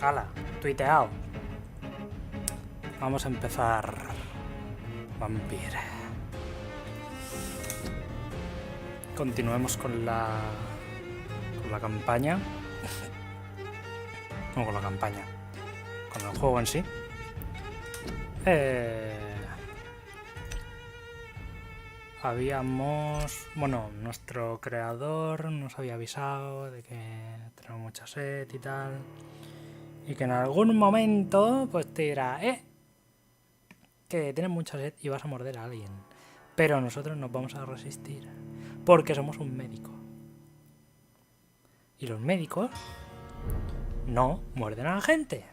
¡Hala! Tuiteado. Vamos a empezar. Vampyr. Continuemos con la campaña. No con la campaña. Con el juego en sí. Bueno, nuestro creador nos había avisado de que tenemos mucha sed y tal. Y que en algún momento pues te dirá, que tienes mucha sed y vas a morder a alguien. Pero nosotros nos vamos a resistir. Porque somos un médico. Y los médicos no muerden a la gente.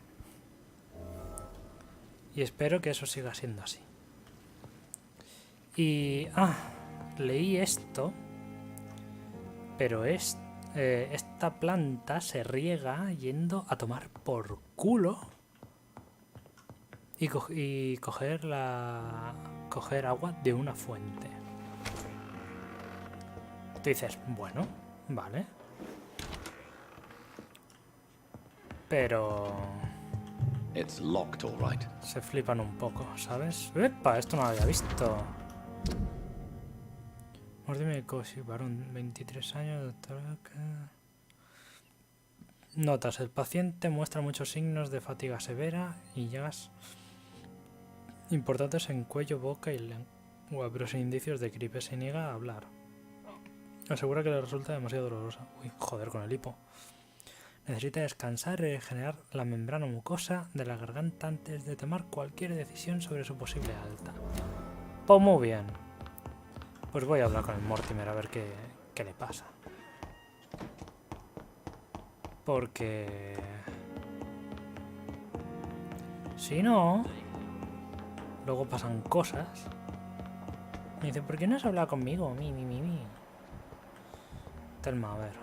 Y espero que eso siga siendo así. Y... leí esto. Pero esta planta se riega yendo a tomar por culo y coger agua de una fuente. Tú dices, bueno, vale. Pero... It's locked, all right. se flipan un poco, ¿sabes? ¡Epa! Esto no lo había visto. Mórdeme Cosi, varón, 23 años, doctora. Notas, el paciente muestra muchos signos de fatiga severa y llagas importantes en cuello, boca y lengua, pero sin indicios de gripe. Se niega a hablar. Asegura que le resulta demasiado dolorosa. Uy, joder con el hipo. Necesita descansar y regenerar la membrana mucosa de la garganta antes de tomar cualquier decisión sobre su posible alta. Pues muy bien. Pues voy a hablar con el Mortimer a ver qué le pasa. Porque... si no... luego pasan cosas. Me dice, ¿por qué no has hablado conmigo? Mi. Telma, a ver.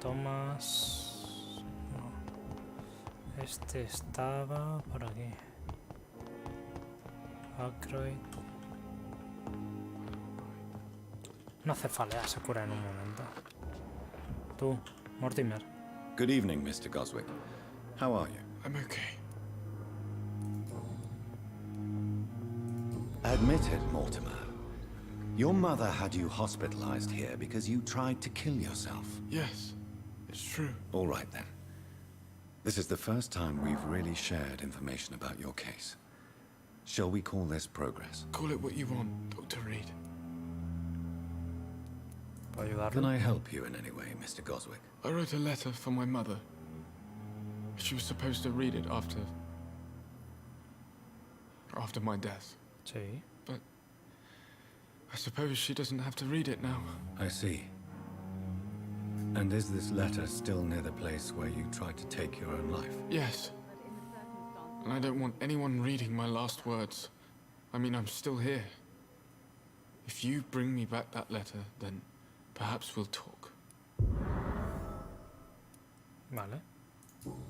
Tomás... no. Este estaba por aquí. Ackroyd. No hace falta, se cura en un momento. Tú, Mortimer. Good evening, Mr. Goswick. How are you? I'm okay. Admit it, Mortimer. Your mother had you hospitalized here because you tried to kill yourself. Yes, it's true. All right, then. This is the first time we've really shared information about your case. Shall we call this progress? Call it what you want, Dr. Reed. Can I help you in any way, Mr. Goswick? I wrote a letter for my mother. She was supposed to read it after my death. Sí. But I suppose she doesn't have to read it now. I see. And is this letter still near the place where you tried to take your own life? Yes. And I don't want anyone reading my last words. I mean, I'm still here. If you bring me back that letter, then perhaps we'll talk. Vale.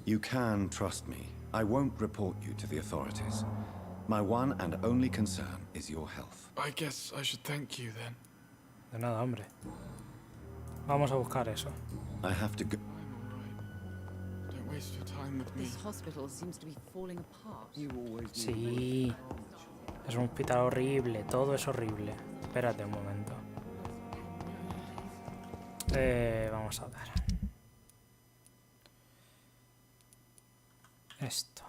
You can trust me. I won't report you to the authorities. My one and only concern is your health. I guess I should thank you then. De nada, hombre. Vamos a buscar eso. I have to go. I'm all right. Don't waste your time with me. This hospital seems to be falling apart. Sí. Es un hospital horrible. Todo es horrible. Espérate un momento. Vamos a ver. Esto.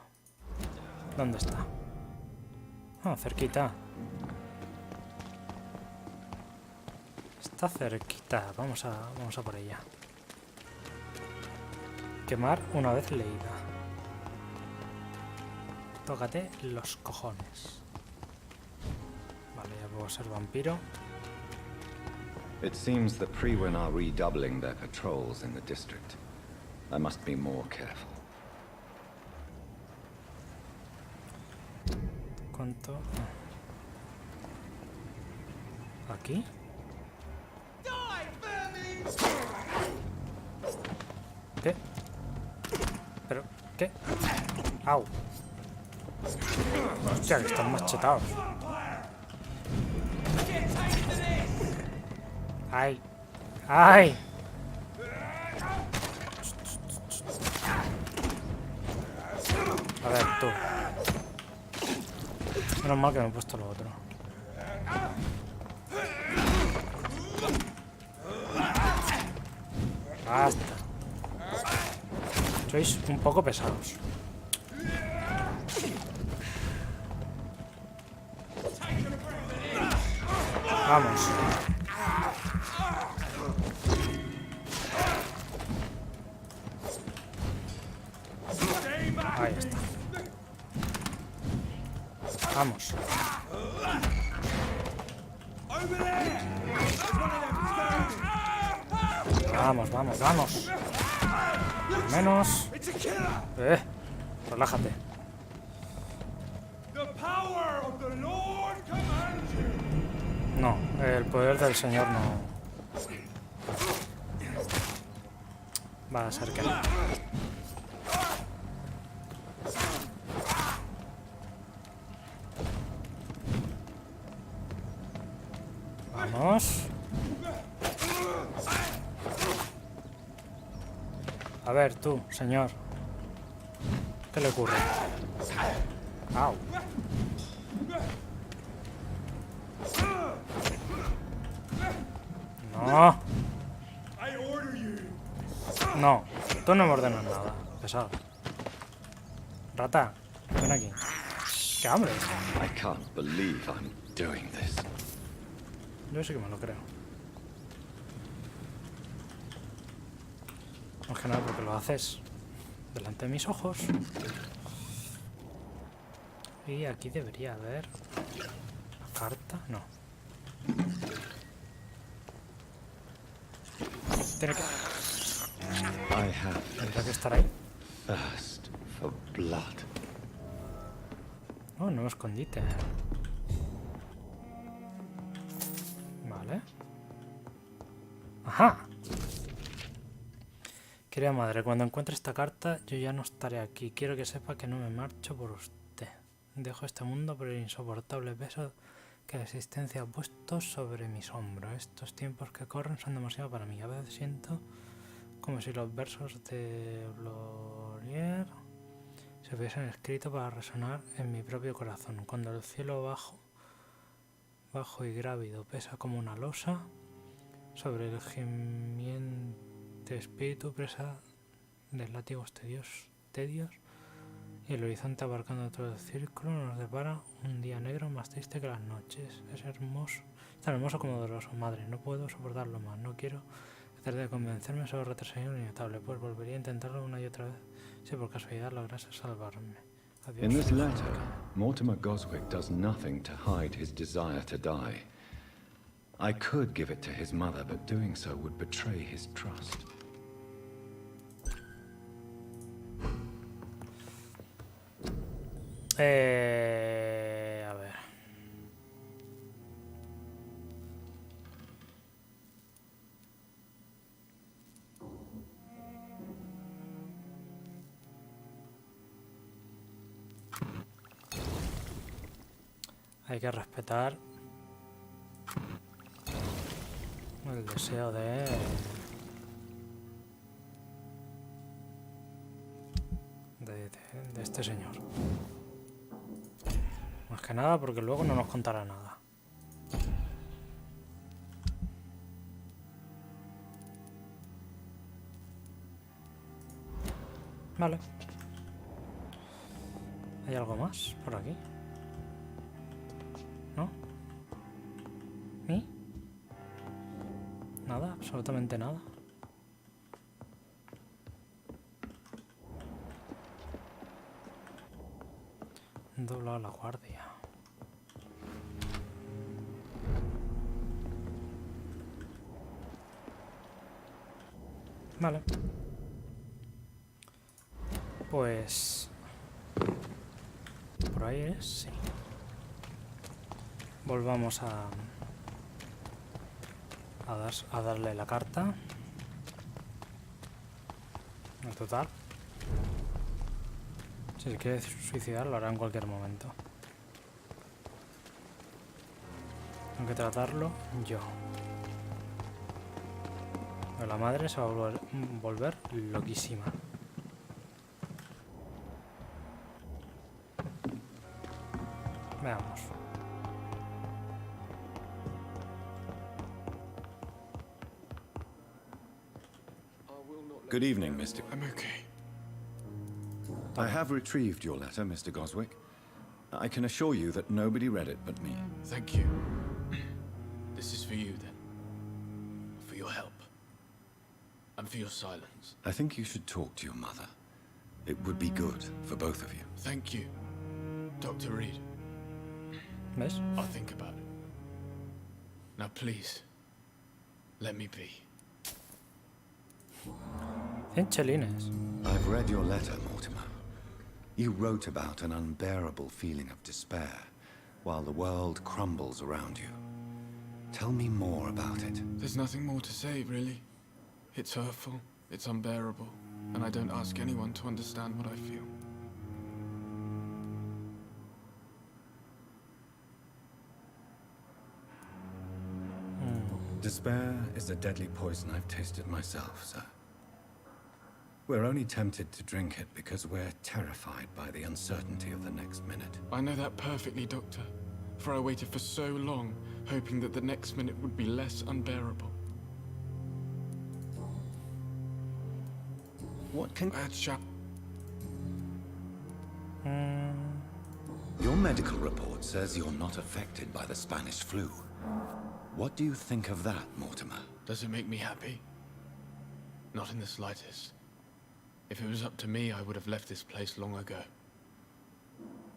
¿Dónde está? Ah, cerquita. Está cerquita. Vamos a por ella. Quemar una vez leída. Tócate los cojones. Vale, ya puedo ser vampiro. It seems the Freewen are redoubling their patrols in the district. I must be more careful. ¿Cuánto? ¿Aquí? ¿Qué? ¿Pero qué? ¡Au! Hostia, que están machetados. ¡Ay! ¡Ay! tú. Menos mal que me he puesto lo otro. Basta. Sois un poco pesados. Vamos. Ahí está. Vamos. Vamos, vamos, vamos. Menos. Relájate. No, el poder del Señor no. Va a ser que no. Vamos. A ver, tú, señor. ¿Qué le ocurre? Au. No. No, tú no me ordenas nada. Pesado. Rata, ven aquí. ¡Qué hambre! I can't believe I'm doing this. Yo sí que me lo creo. Más que nada porque lo haces delante de mis ojos. Y aquí debería haber... ¿Carta? No. Tiene que... Tendrá que estar ahí. Thirst for blood. Oh, nuevo escondite. Vale. ¡Ajá! Querida madre, cuando encuentre esta carta, yo ya no estaré aquí. Quiero que sepa que no me marcho por usted. Dejo este mundo por el insoportable peso que la existencia ha puesto sobre mis hombros. Estos tiempos que corren son demasiado para mí. A veces siento como si los versos de Glorier se hubiesen escrito para resonar en mi propio corazón. Cuando el cielo bajo y grávido pesa como una losa sobre el gimiente espíritu presa de látigos tedios, y el horizonte abarcando todo el círculo nos depara un día negro más triste que las noches. Es hermoso, tan hermoso como doloroso. Madre, no puedo soportarlo más. No quiero tratar de convencerme sobre retrasar lo inevitable, pues volvería a intentarlo una y otra vez si por casualidad lograse salvarme. Adiós. In this letter, Mortimer Goswick does nothing to hide his desire to die. I could give it to his mother, but doing so would betray his trust. A ver. Hay que respetar el deseo de este señor. Más que nada porque luego no nos contará nada. Vale. ¿Hay algo más por aquí? ¿No? ¿Ni? Nada, absolutamente nada. Dobla la guardia. Vale. Pues... por ahí es, sí. Volvamos a darle la carta. En total. Si se quiere suicidar, lo hará en cualquier momento. Tengo que tratarlo yo. Pero la madre se va a volver loquísima. Veamos. Good evening, Mr. I'm okay. I have retrieved your letter, Mr. Goswick. I can assure you that nobody read it but me. Thank you. This is for you, then. For your help. And for your silence. I think you should talk to your mother. It would be good for both of you. Thank you, Dr. Reed. ¿Ves? I'll think about it. Now, please, let me be. 100 chelines. I've read your letter, Mortimer. You wrote about an unbearable feeling of despair while the world crumbles around you. Tell me more about it. There's nothing more to say, really. It's hurtful, it's unbearable, and I don't ask anyone to understand what I feel. Despair is a deadly poison I've tasted myself, sir. We're only tempted to drink it because we're terrified by the uncertainty of the next minute. I know that perfectly, Doctor. For I waited for so long, hoping that the next minute would be less unbearable. What can... I had Your medical report says you're not affected by the Spanish flu. What do you think of that, Mortimer? Does it make me happy? Not in the slightest. If it was up to me, I would have left this place long ago.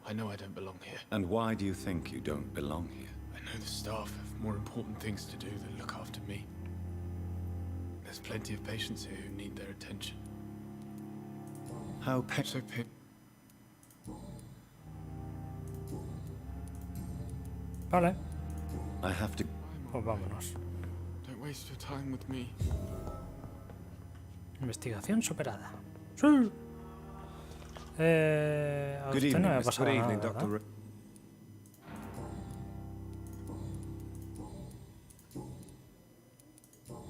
I know I don't belong here. And why do you think you don't belong here? I know the staff have more important things to do than look after me. There's plenty of patients here who need their attention. How So Vale, I have to... pues vámonos. don't waste your time with me. Investigación superada. ¡Sí! A Good usted no evening, me ha Mr. pasado Good nada, evening, ¿verdad? Dr.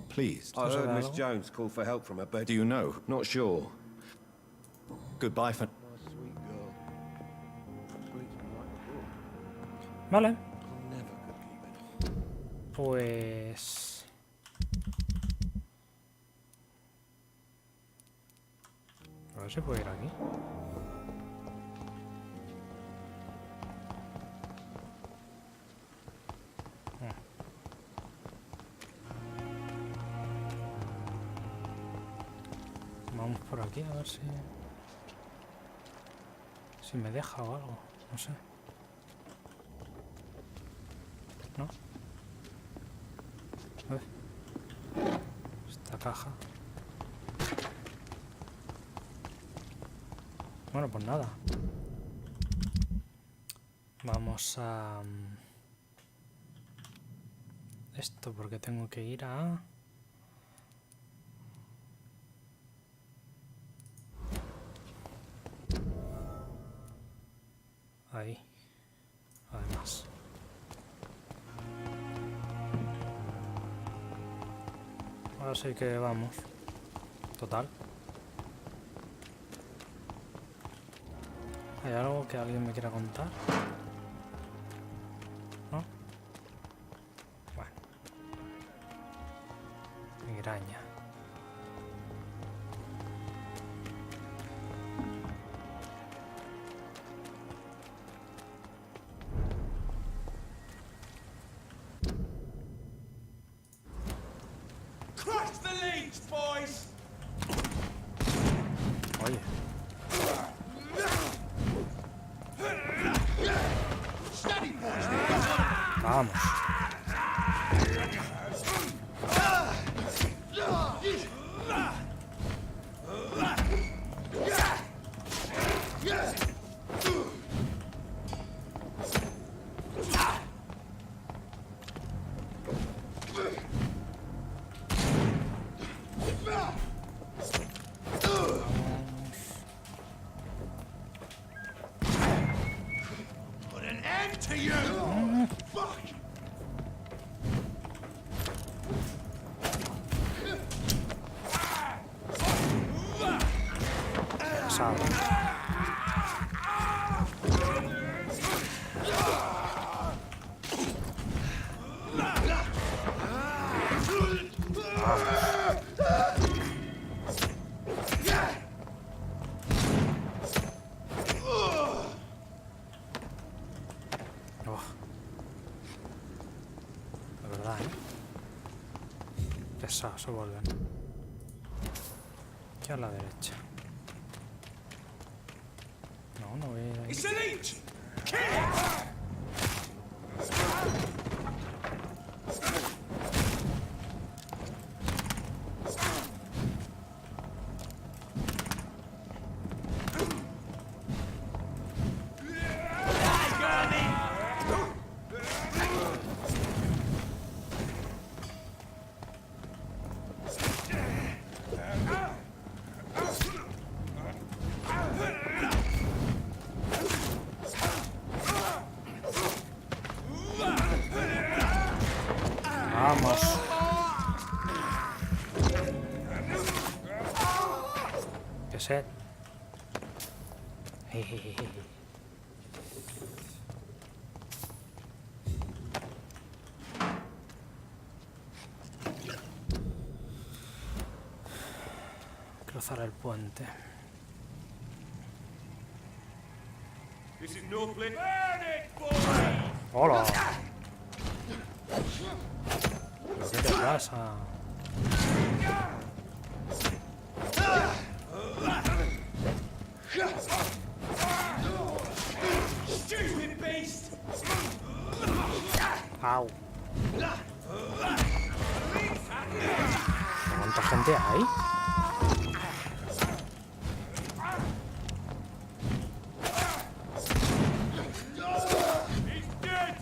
Please. I heard Miss algo? Jones call for help from her bed. Do you know? Not sure. Goodbye for... Sweet girl. Sweet like a book. Vale, I never could keep it. pues... A ver si puedo ir aquí. Vamos por aquí a ver si... Si me deja o algo, no sé. ¿No? A ver. Esta caja. Bueno, pues nada. Vamos a... Esto porque tengo que ir a... Ahí. Además. Ahora sí que vamos. Total. ¿Hay algo que alguien me quiera contar? ¿No? Bueno. Migraña. Crush the leech, boys! Oye. Steady, boys! Vamos. Put an end to you! Fuck! Pesado. Oh. De verdad, pesados se vuelven. Aquí a la derecha. No, no voy a ir ahí. It's a leech! Vamos. Qué sed. Jejeje. Cruzar el puente. This is no place. Burn it, boy! ¡Hola! ¿Pero qué te pasa? Stupid beast! ¡Au! ¿Cuánta gente hay? He's dead!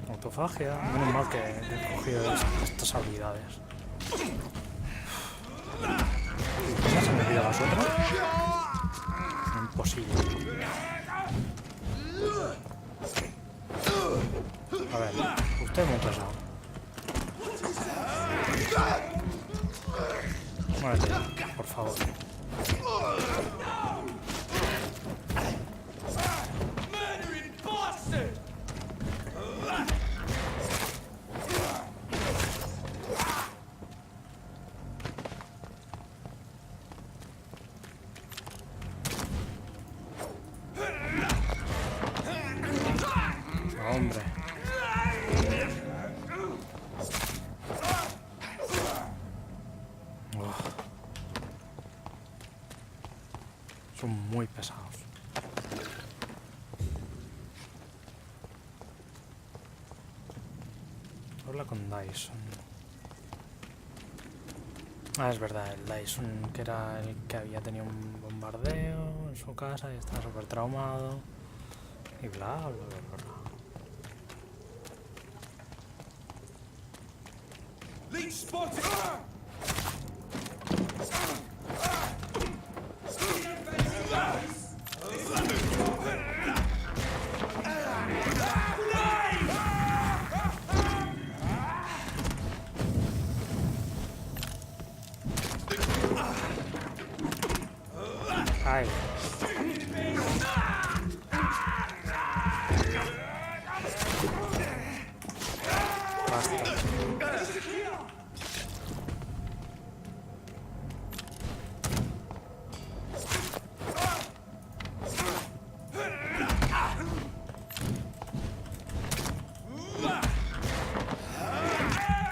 Autofagia. Menos mal que he cogido estas habilidades. ¿Ya se me olvidado las otras? Imposible. A ver, usted es muy pesado. Muérete, por favor. Murdering bastard! Hombre. Son muy pesados. Habla con Dyson. Ah, es verdad, el Dyson, que era el que había tenido un bombardeo en su casa y estaba súper traumado. Y bla, bla, bla, bla. Leech spotted! Ay. Basta.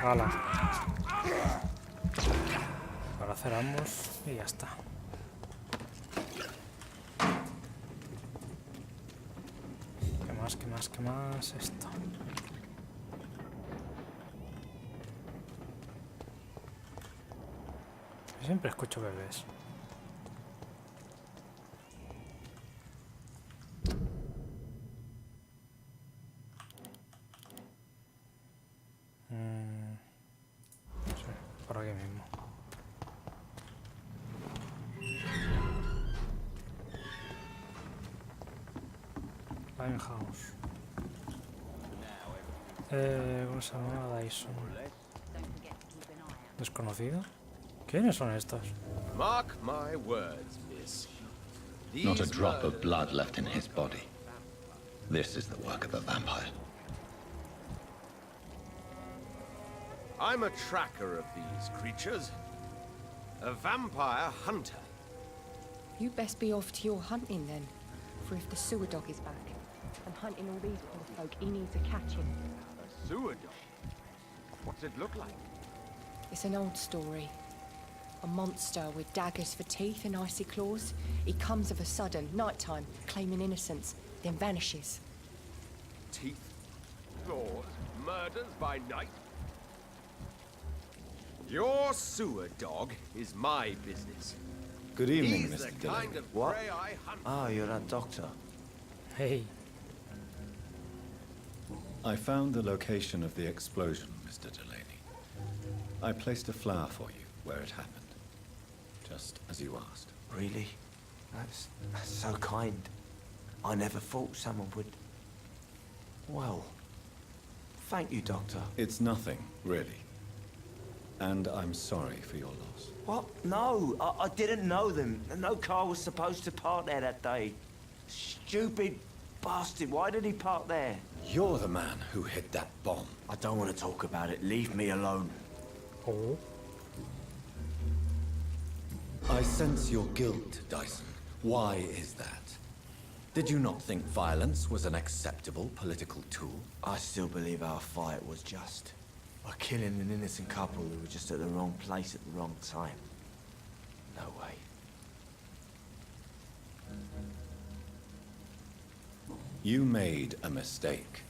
Hala. Ahora cerramos y ya está. ¿Qué más? Esto. Yo siempre escucho bebés. Sí, por aquí mismo. Limehouse. ¿Cómo se llama? Dyson. ¿Desconocido? ¿Quiénes son estos? Mark my words, miss. Not a These drop of murders- blood left in his body. This is the work of a vampire. I'm a tracker of these creatures. A vampire hunter. You best be off to your hunting then. For if the sewer dog is back and hunting all these poor folk, he needs a catching. A sewer dog? What's it look like? It's an old story. A monster with daggers for teeth and icy claws. He comes of a sudden, nighttime, claiming innocence, then vanishes. Teeth, claws, murders by night. Your sewer dog is my business. Good evening, He's the Mr. kind Delaney. of What? prey I hunt. Ah, you're that doctor. Hey, I found the location of the explosion, Mr. Delaney. I placed a flower for you where it happened, just as you asked. Really? That's so kind. I never thought someone would... Well, thank you, Doctor. It's nothing, really. And I'm sorry for your loss. What? No, I didn't know them. No car was supposed to park there that day. Stupid bastard, why did he park there? You're the man who hid that bomb. I don't want to talk about it. Leave me alone. oh, I sense your guilt, Dyson. Why is that? Did you not think violence was an acceptable political tool? I still believe our fight was just. By killing an innocent couple who were just at the wrong place at the wrong time. No way. You made a mistake.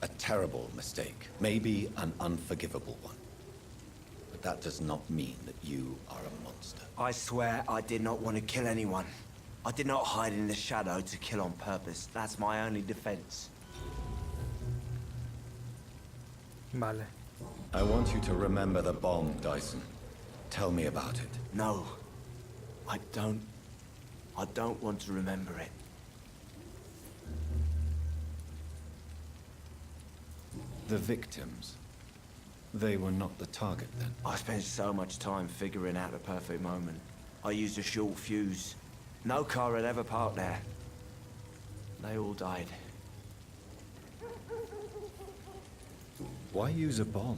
A terrible mistake. Maybe an unforgivable one. But that does not mean that you are a monster. I swear I did not want to kill anyone. I did not hide in the shadow to kill on purpose. That's my only defense. vale. I want you to remember the bomb, Dyson. Tell me about it. No. I don't want to remember it. The victims. They were not the target then. I spent so much time figuring out the perfect moment. I used a short fuse. No car had ever parked there. They all died. Why use a bomb?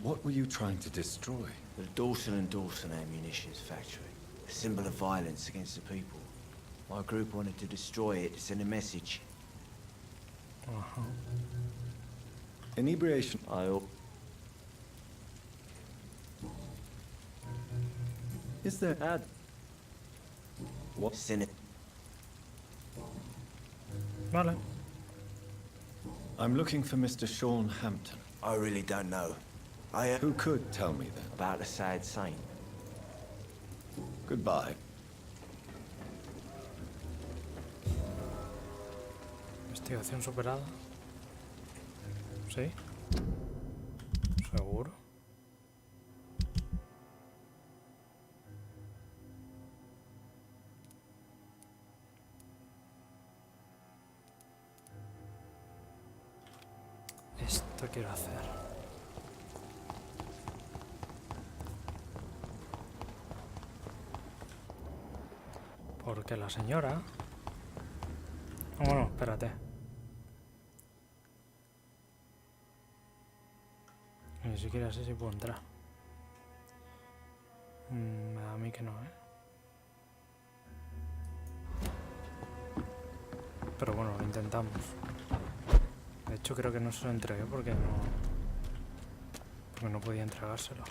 What were you trying to destroy? The Dawson & Dawson ammunitions factory. A symbol of violence against the people. My group wanted to destroy it to send a message. Ajá. Inebriation. Is there ad? What? Send it. Vale. I'm looking for Mr. Sean Hampton. I really don't know. Who could tell me then? About the sad saint. Goodbye. Investigación superada. ¿Sí? ¿Seguro? Esto quiero hacer. Porque la señora... Bueno, espérate. Ni siquiera sé si puedo entrar. A mí que no, ¿eh? Pero bueno, lo intentamos. De hecho creo que no se lo entregué porque no podía entregárselo.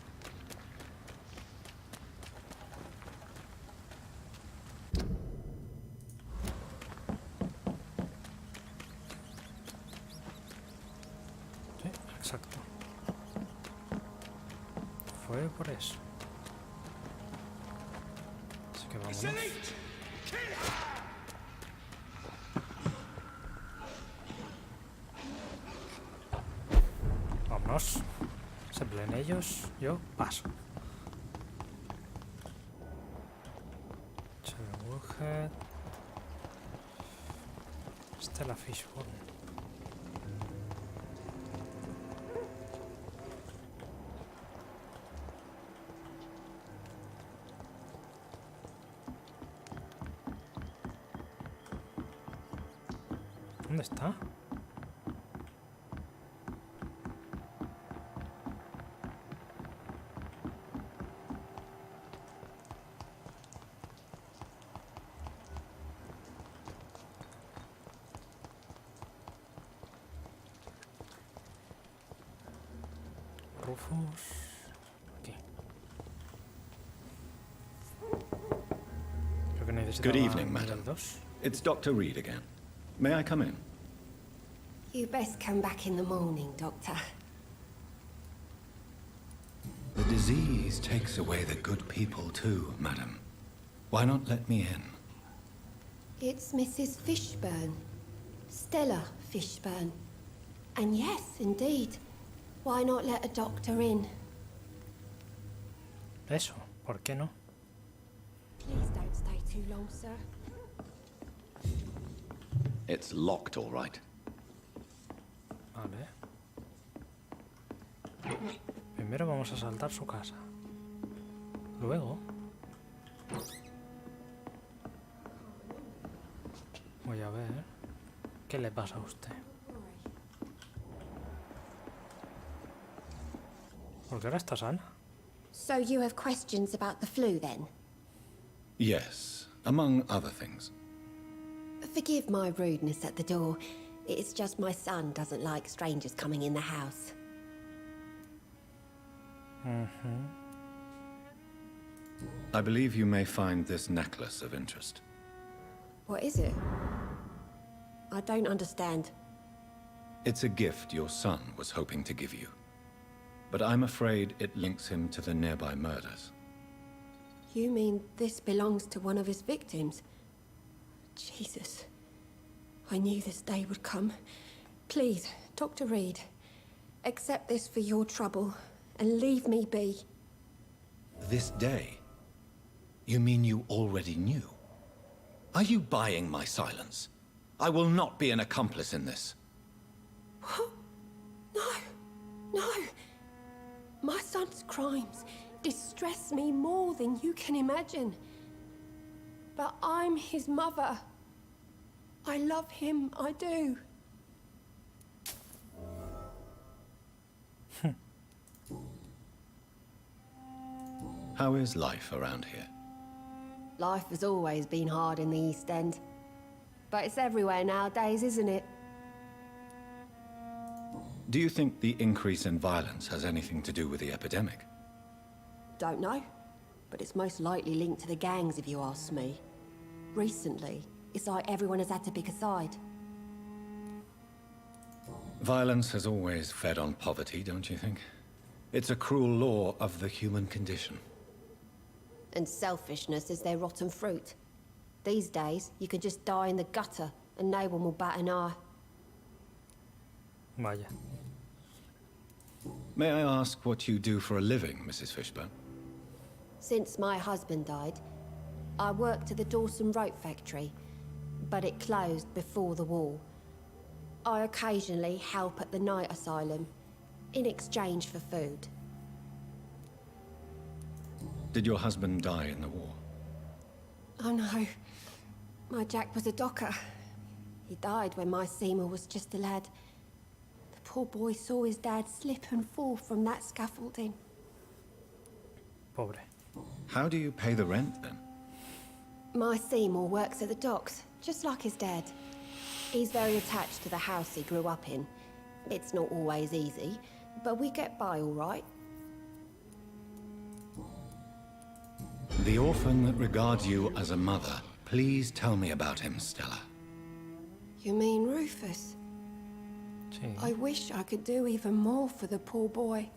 Sí, exacto. Fue por eso. Así que vámonos. Vámonos. Se peleen ellos, yo paso. Warhead. Esta es la Fishbone. ¿Dónde está? Rufus. Aquí. Creo que necesitaba Good evening, nivel madam. 2. It's Dr. Reed again. May I come in? You best come back in the morning, Doctor. The disease takes away the good people too, madam. Why not let me in? It's Mrs. Fishburne. Stella Fishburne. And yes, indeed. Why not let a doctor in? Eso, ¿por qué no? Please don't stay too long, sir. It's locked, all right. Vale. Primero vamos a saltar su casa. Luego voy a ver qué le pasa a usted. Porque ahora está sana. So you have questions about the flu, then? Yes, among other things. Forgive my rudeness at the door. It's just my son doesn't like strangers coming in the house. I believe you may find this necklace of interest. What is it? I don't understand. It's a gift your son was hoping to give you. But I'm afraid it links him to the nearby murders. You mean this belongs to one of his victims? Jesus. I knew this day would come. Please, Dr. Reed, accept this for your trouble and leave me be. This day? You mean you already knew? Are you buying my silence? I will not be an accomplice in this. What? No. No. My son's crimes distress me more than you can imagine. But I'm his mother. I love him, I do. How is life around here? Life has always been hard in the East End. But it's everywhere nowadays, isn't it? Do you think the increase in violence has anything to do with the epidemic? Don't know. But it's most likely linked to the gangs, if you ask me. Recently, it's like everyone has had to pick a side. Violence has always fed on poverty, don't you think? It's a cruel law of the human condition. And selfishness is their rotten fruit. These days, you can just die in the gutter and no one will bat an eye. Vaya. May I ask what you do for a living, Mrs. Fishburne? Since my husband died, I worked at the Dawson Rope factory, but it closed before the war. I occasionally help at the night asylum, in exchange for food. Did your husband die in the war? Oh no, my Jack was a docker. He died when my Seymour was just a lad. The poor boy saw his dad slip and fall from that scaffolding. Pobre. How do you pay the rent, then? My Seymour works at the docks, just like his dad. He's very attached to the house he grew up in. It's not always easy, but we get by all right. The orphan that regards you as a mother. Please tell me about him, Stella. You mean Rufus? Sí. I wish I could do even more for the poor boy.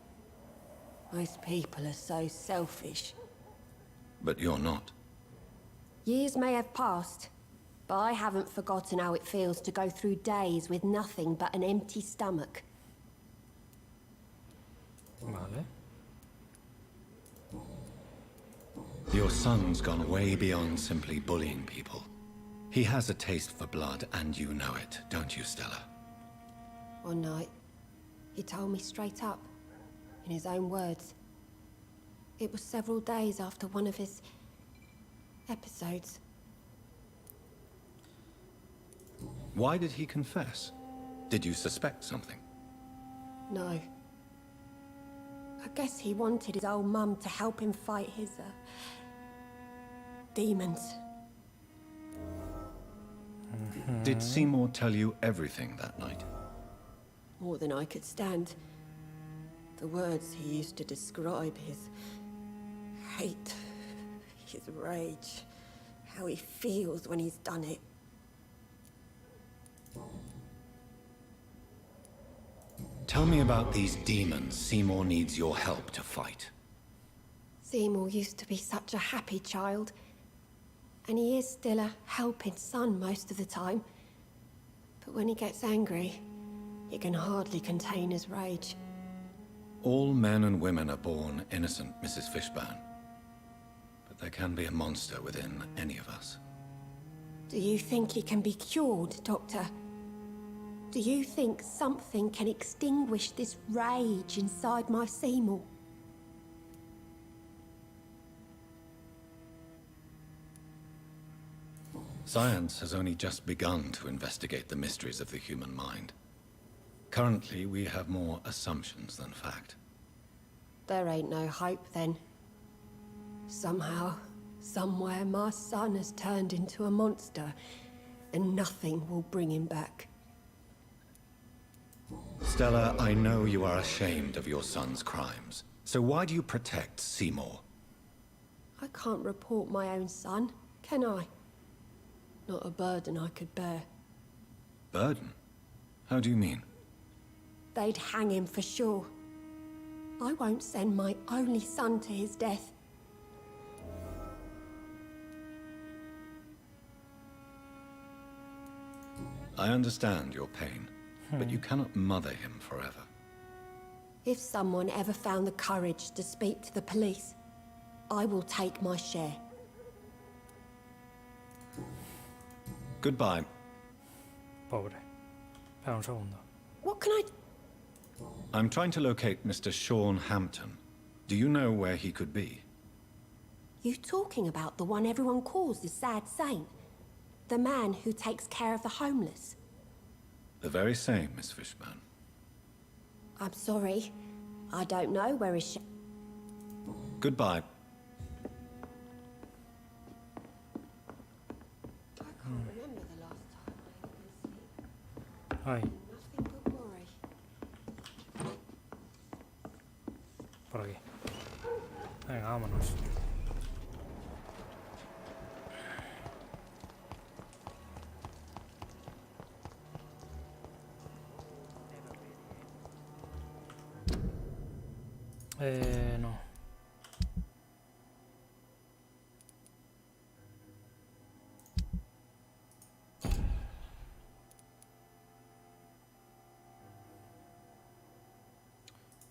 Most people are so selfish. But you're not. Years may have passed, but I haven't forgotten how it feels to go through days with nothing but an empty stomach. Vale. Your son's gone way beyond simply bullying people. He has a taste for blood, and you know it, don't you, Stella? One night, he told me straight up, in his own words. It was several days after one of his episodes. Why did he confess? Did you suspect something? No. I guess he wanted his old mum to help him fight his, demons. Did Seymour tell you everything that night? More than I could stand. The words he used to describe his hate, his rage, how he feels when he's done it. Tell me about these demons Seymour needs your help to fight. Seymour used to be such a happy child. And he is still a helping son most of the time. But when he gets angry, he can hardly contain his rage. All men and women are born innocent, Mrs. Fishburne. But there can be a monster within any of us. Do you think he can be cured, Doctor? Do you think something can extinguish this rage inside my Seymour? Science has only just begun to investigate the mysteries of the human mind. Currently, we have more assumptions than fact. There ain't no hope then. Somehow, somewhere, my son has turned into a monster, and nothing will bring him back. Stella, I know you are ashamed of your son's crimes. So why do you protect Seymour? I can't report my own son, can I? Not a burden I could bear. Burden? How do you mean? They'd hang him for sure. I won't send my only son to his death. I understand your pain, but you cannot mother him forever. If someone ever found the courage to speak to the police, I will take my share. Goodbye. Pobre. Espera un segundo. What can I... I'm trying to locate Mr. Sean Hampton. Do you know where he could be? You talking about the one everyone calls the sad saint? The man who takes care of the homeless? The very same, Miss Fishburne. I'm sorry. I don't know where his Goodbye. I can't remember the last time I had a good sleep. Ay, Nothing but worry. por aquí. Venga, vámonos. No.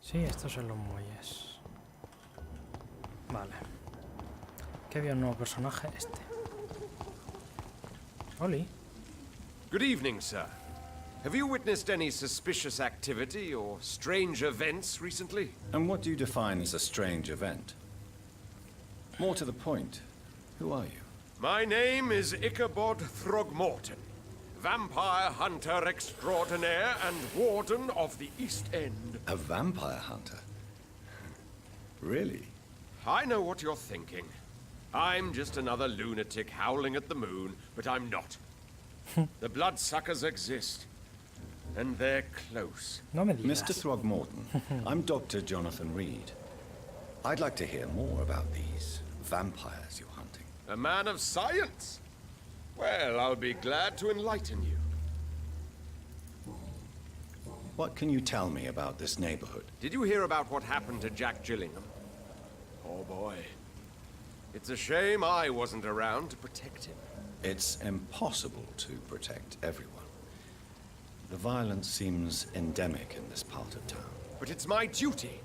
Sí, estos son los muelles. Vale. Que había un nuevo personaje, este. Oli. Good evening, sir. Have you witnessed any suspicious activity or strange events recently? And what do you define as a strange event? More to the point, who are you? My name is Ichabod Throgmorton, vampire hunter extraordinaire and warden of the East End. A vampire hunter? Really? I know what you're thinking. I'm just another lunatic howling at the moon, but I'm not. The bloodsuckers exist. And they're close. No me digas. Mr. Throgmorton, I'm Dr. Jonathan Reed. I'd like to hear more about these vampires you're hunting. A man of science? Well, I'll be glad to enlighten you. What can you tell me about this neighborhood? Did you hear about what happened to Jack Gillingham? Oh boy. It's a shame I wasn't around to protect him. It's impossible to protect everyone. The violence seems endemic in this part of town. But it's my duty.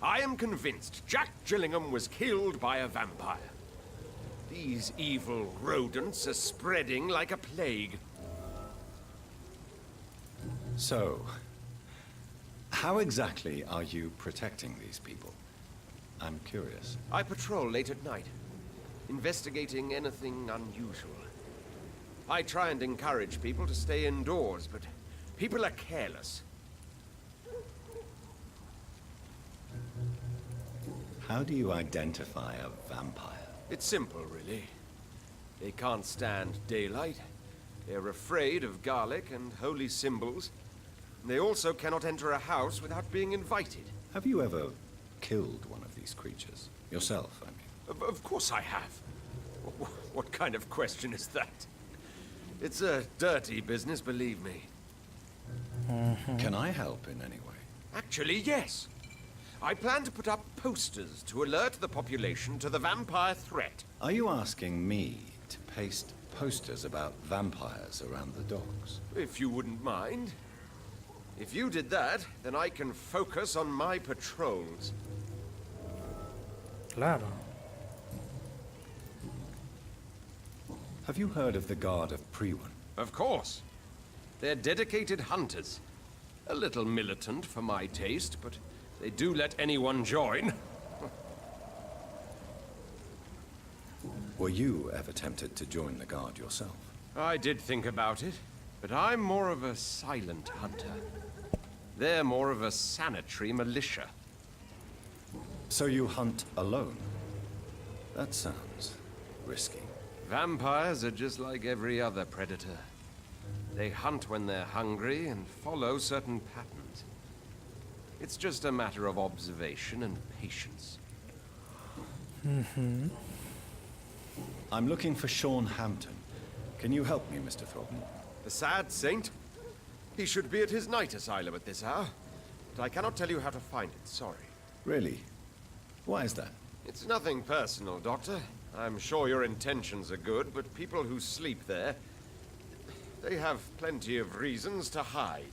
I am convinced Jack Gillingham was killed by a vampire. These evil rodents are spreading like a plague. So, how exactly are you protecting these people? I'm curious. I patrol late at night, investigating anything unusual. I try and encourage people to stay indoors, but people are careless. How do you identify a vampire? It's simple, really. They can't stand daylight. They're afraid of garlic and holy symbols. They also cannot enter a house without being invited. Have you ever killed one of these creatures? Yourself, I mean. Of course I have. What kind of question is that? It's a dirty business, believe me. Can I help in any way? Actually, yes. I plan to put up posters to alert the population to the vampire threat. Are you asking me to paste posters about vampires around the docks? If you wouldn't mind. If you did that, then I can focus on my patrols. Claro. Have you heard of the Guard of Priwen? Of course. They're dedicated hunters. A little militant for my taste, but they do let anyone join. Were you ever tempted to join the Guard yourself? I did think about it, but I'm more of a silent hunter. They're more of a sanitary militia. So you hunt alone? That sounds risky. Vampires are just like every other predator. They hunt when they're hungry and follow certain patterns. It's just a matter of observation and patience. I'm looking for Sean Hampton. Can you help me, Mr. Throgmorton? The sad saint? He should be at his night asylum at this hour. But I cannot tell you how to find it, sorry. Really? Why is that? It's nothing personal, Doctor. I'm sure your intentions are good, but people who sleep there, they have plenty of reasons to hide.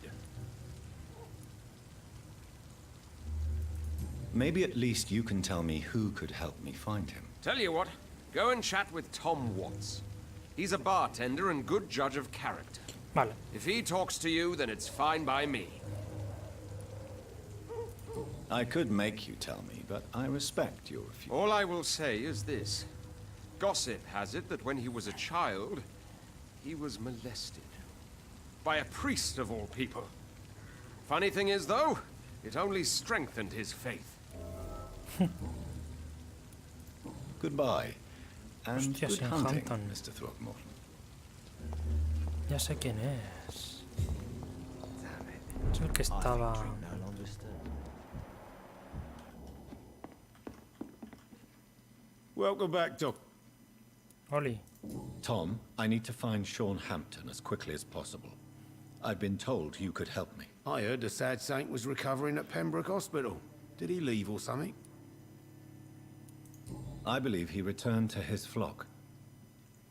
Maybe at least you can tell me who could help me find him. Tell you what, go and chat with Tom Watts. He's a bartender and good judge of character. Vale. If he talks to you, then it's fine by me. I could make you tell me, but I respect your refusal. All I will say is this. Gossip has it that when he was a child, he was molested. By a priest of all people. Funny thing is, though, it only strengthened his faith. Goodbye. And Hostia, good Sean hunting, Hampton. Mr. Throgmorton. Ya sé quién es. Es el que estaba... Welcome back, Doc. Oli. Tom, I need to find Sean Hampton as quickly as possible. I've been told you could help me. I heard the sad saint was recovering at Pembroke Hospital. Did he leave or something? I believe he returned to his flock.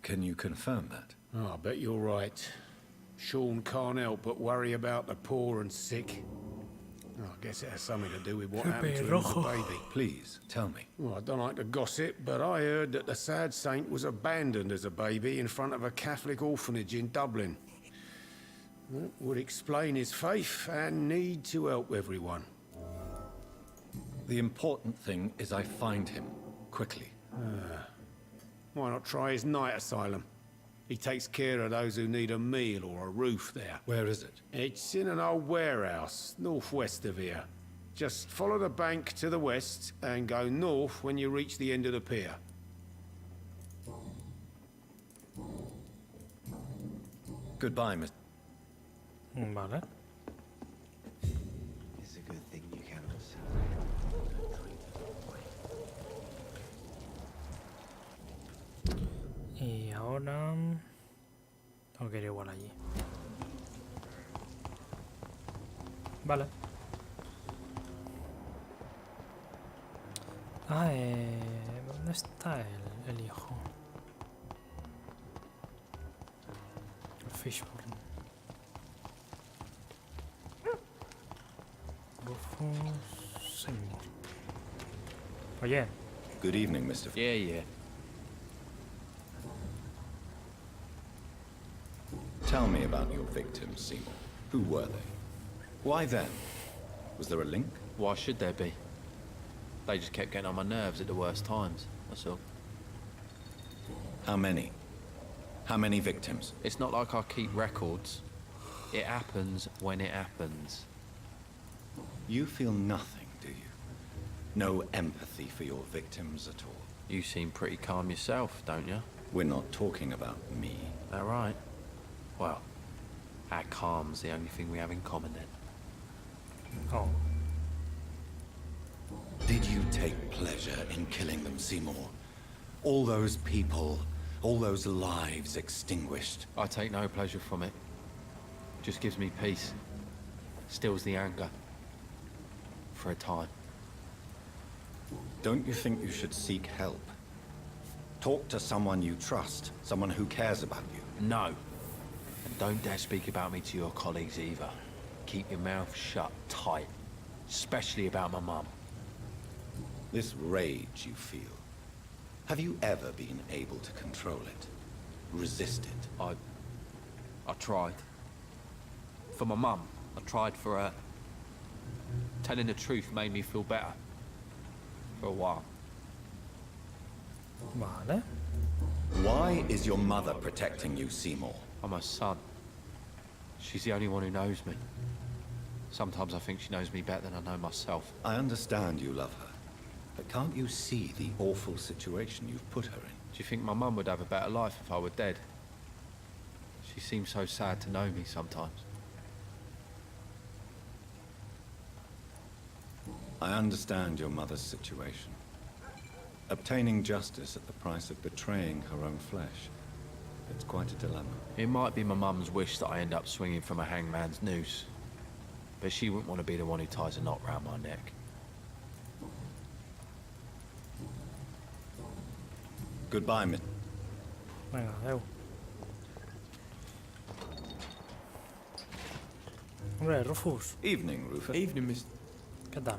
Can you confirm that? Oh, I bet you're right. Sean can't help but worry about the poor and sick. Oh, I guess it has something to do with what happened to him as a baby. Please, tell me. Well, I don't like to gossip, but I heard that the sad saint was abandoned as a baby in front of a Catholic orphanage in Dublin. That would explain his faith and need to help everyone. The important thing is I find him, quickly. Why not try his night asylum? He takes care of those who need a meal or a roof there. Where is it? It's in an old warehouse, northwest of here. Just follow the bank to the west and go north when you reach the end of the pier. Goodbye, Mr. Vale. It's a good thing you cannot Y ahora... Tengo que ir igual allí. Vale. Ah, ¿dónde está el hijo? El Fishburne. Rufus Seymour. Oye, Good evening, Mr. Yeah. Tell me about your victims, Seymour. Who were they? Why them? Was there a link? Why should there be? They just kept getting on my nerves at the worst times, that's all. How many? How many victims? It's not like I keep records. It happens when it happens. You feel nothing, do you? No empathy for your victims at all? You seem pretty calm yourself, don't you? We're not talking about me. That right? Well, our calm's the only thing we have in common then. Oh, Did you take pleasure in killing them, Seymour? All those people, all those lives extinguished. I take no pleasure from it. Just gives me peace. Stills the anger. For a time. Don't you think you should seek help? Talk to someone you trust, someone who cares about you. No. And don't dare speak about me to your colleagues either. Keep your mouth shut tight. Especially about my mum. This rage you feel, have you ever been able to control it? Resist it? I tried. For my mum, I tried for her. Telling the truth made me feel better. For a while. vale. Why is your mother protecting you, Seymour? I'm her son. She's the only one who knows me. Sometimes I think she knows me better than I know myself. I understand you love her, but can't you see the awful situation you've put her in? Do you think my mum would have a better life if I were dead? She seems so sad to know me sometimes. I understand your mother's situation. Obtaining justice at the price of betraying her own flesh. It's quite a dilemma. It might be my mum's wish that I end up swinging from a hangman's noose. But she wouldn't want to be the one who ties a knot round my neck. Goodbye, Miss. Venga, adeu. Hombre, Rufus, Evening, Rufus. Evening, Miss... ¿qué tal?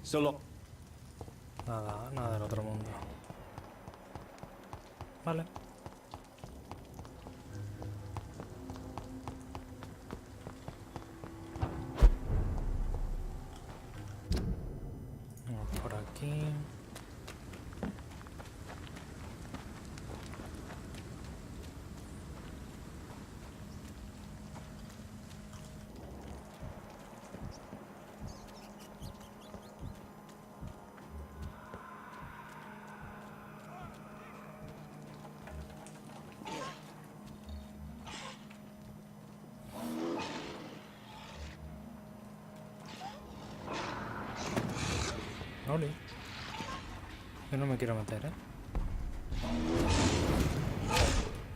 Solo. Nada, nada del otro mundo. Vale. Vamos por aquí. Oli. Yo no me quiero meter, ¿eh?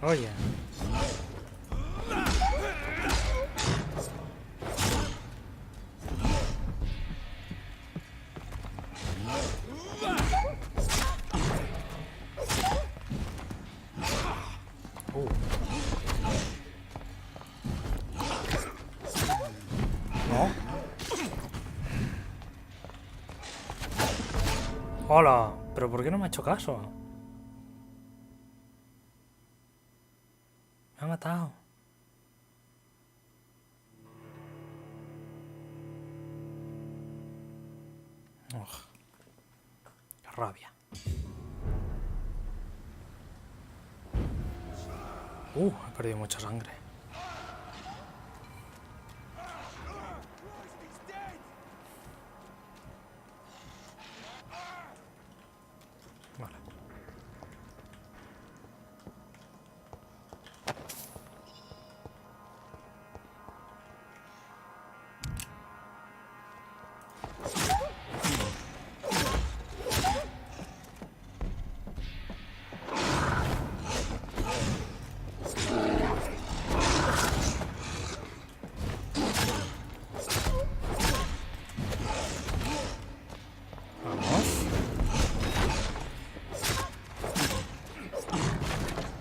Oye. No. Hola, pero ¿por qué no me ha hecho caso? Me ha matado. Ugh. Qué rabia. He perdido mucha sangre. Vale.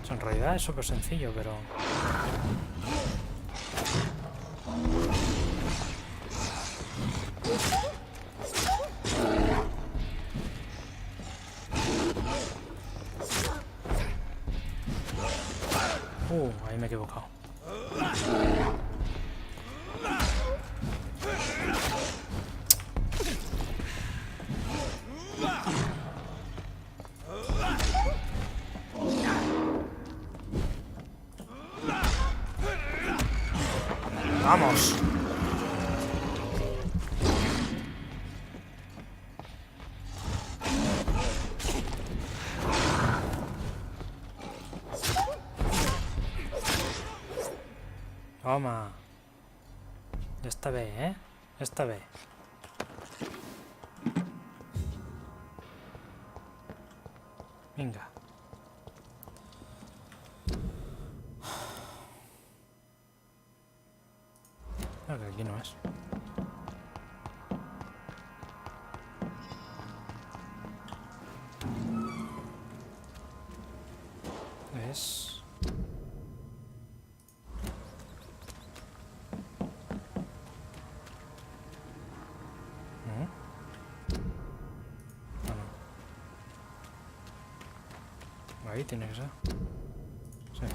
En realidad es súper sencillo, pero... ahí me he equivocado. ¡Vamos! Toma. Esta vez, ¿eh? Esta vez. Venga. Creo que aquí no es. Es... Ahí tiene que ser. Sí.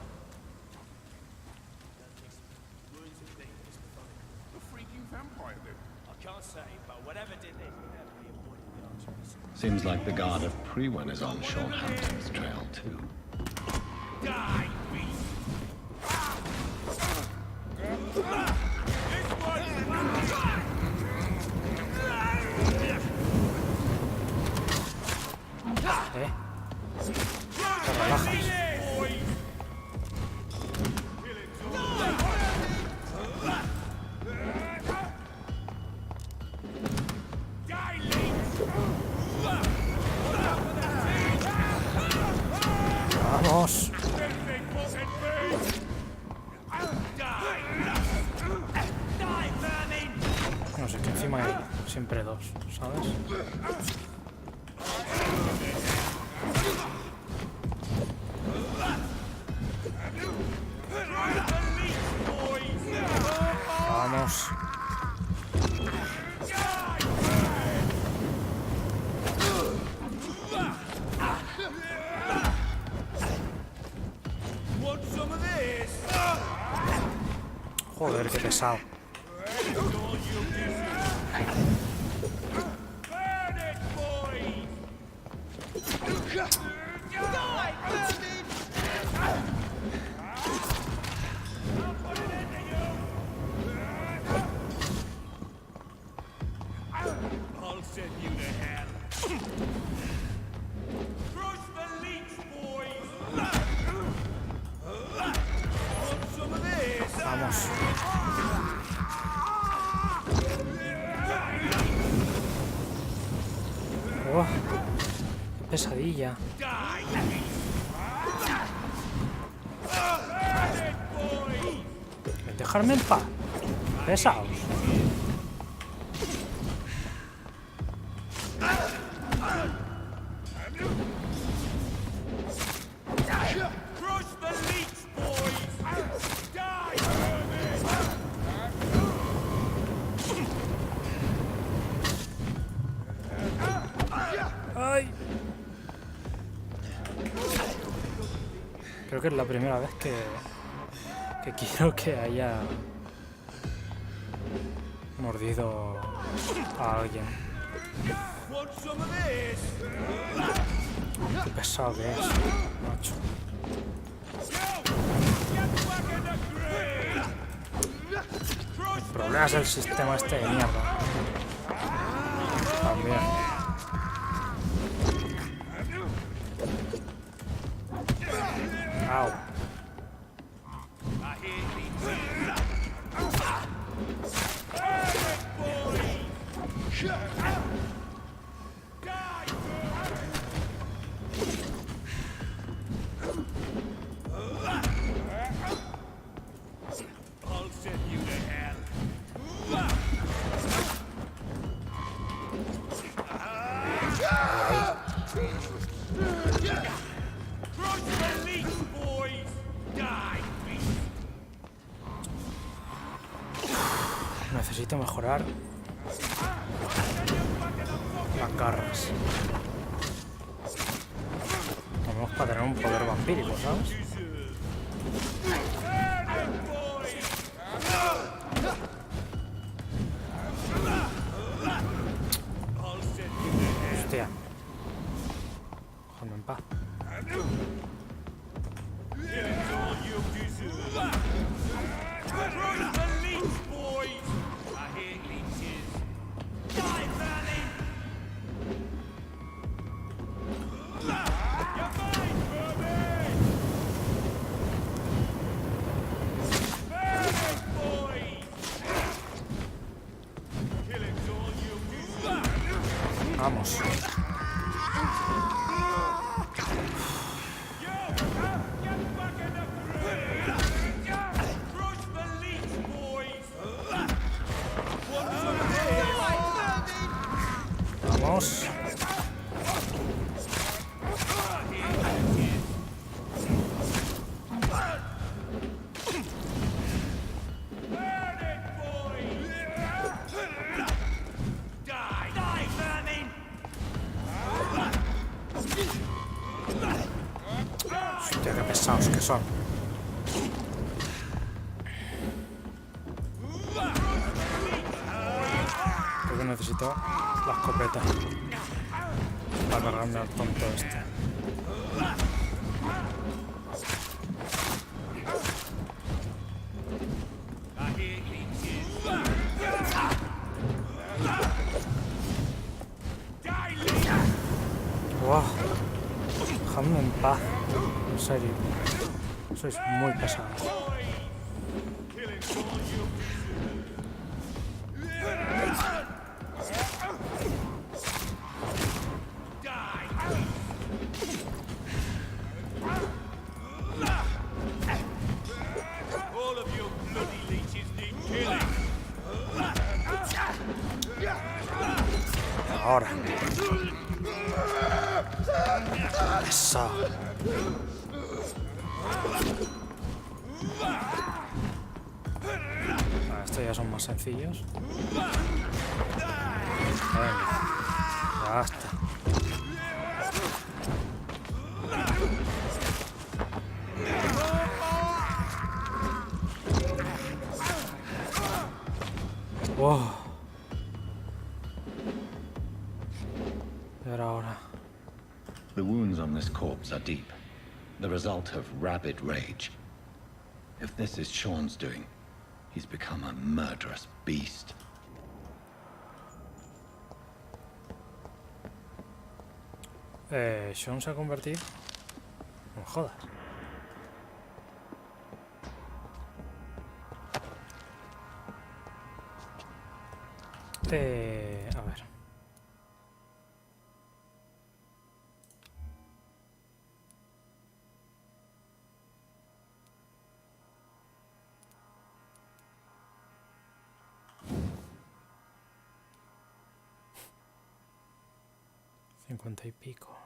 Seems like the guard of Prewen is on Shorthampton's trail too. Te relajas. Vamos. No sé, que encima hay siempre dos, ¿sabes? Vamos. Joder, qué pesado. Vamos. Oh, qué pesadilla. Dejarme en paz. Pesados. Ay. Creo que es la primera vez que quiero que haya mordido a alguien. Qué pesado que es, macho. El problema es el sistema este de mierda. También. Au. Necesito mejorar las garras. Vamos para tener un poder vampírico, ¿sabes? Hostia. Déjame en paz. Vamos. Vamos. Hostia, qué pesados que son. Creo que necesito la escopeta para cargarme al tonto este. Wow. Dejadme en paz. En serio. Sois muy pesados. Ahora. Eso. Estos ya son más sencillos. Venga. Ya está. Wow. Pero ahora. The wounds on this corpse are deep, the result of rabid rage. If this is Sean's doing, he's become a murderous beast. Sean se ha convertido. No jodas. A ver. $50 y pico.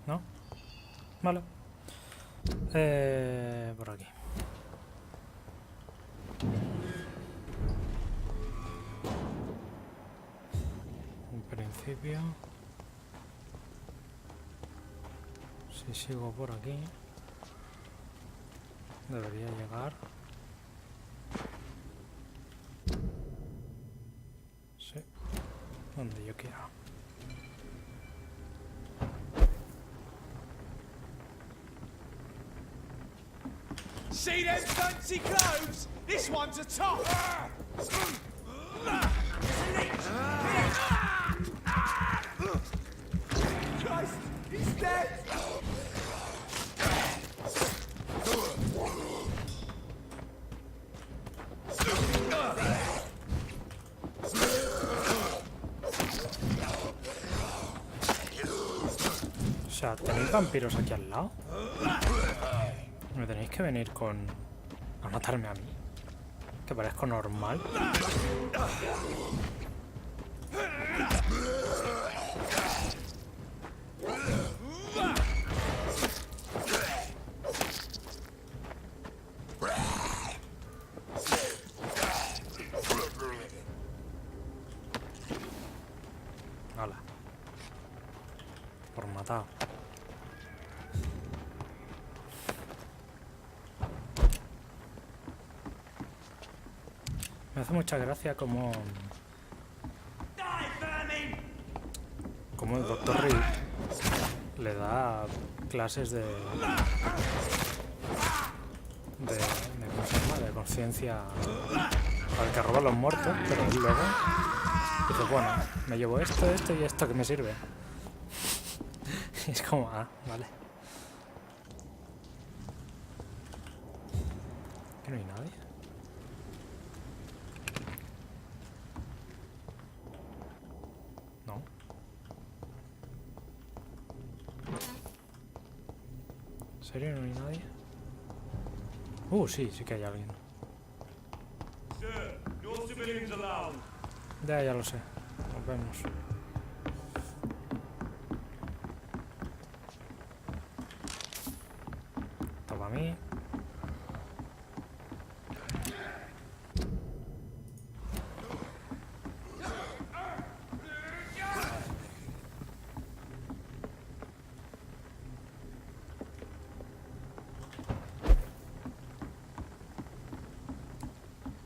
¿No? Vale. Por aquí. En principio, si sigo por aquí, debería llegar. Sí, donde yo quiera. See them fancy clothes? This one's a top! Christ, he's dead! O sea, ¿tenéis vampiros aquí al lado? Me tenéis que venir a matarme a mí. Que parezco normal. Hala. Por matado. Me hace mucha gracia como el Dr. Reed le da clases de ¿cómo se llama? De conciencia al que roba los muertos, pero él luego dice, bueno, me llevo esto y esto que me sirve. Y es como, ah, vale. ¿Que no hay nadie? No. ¿En serio no hay nadie? Sí que hay alguien. Ya lo sé. Nos vemos. Esto para mí.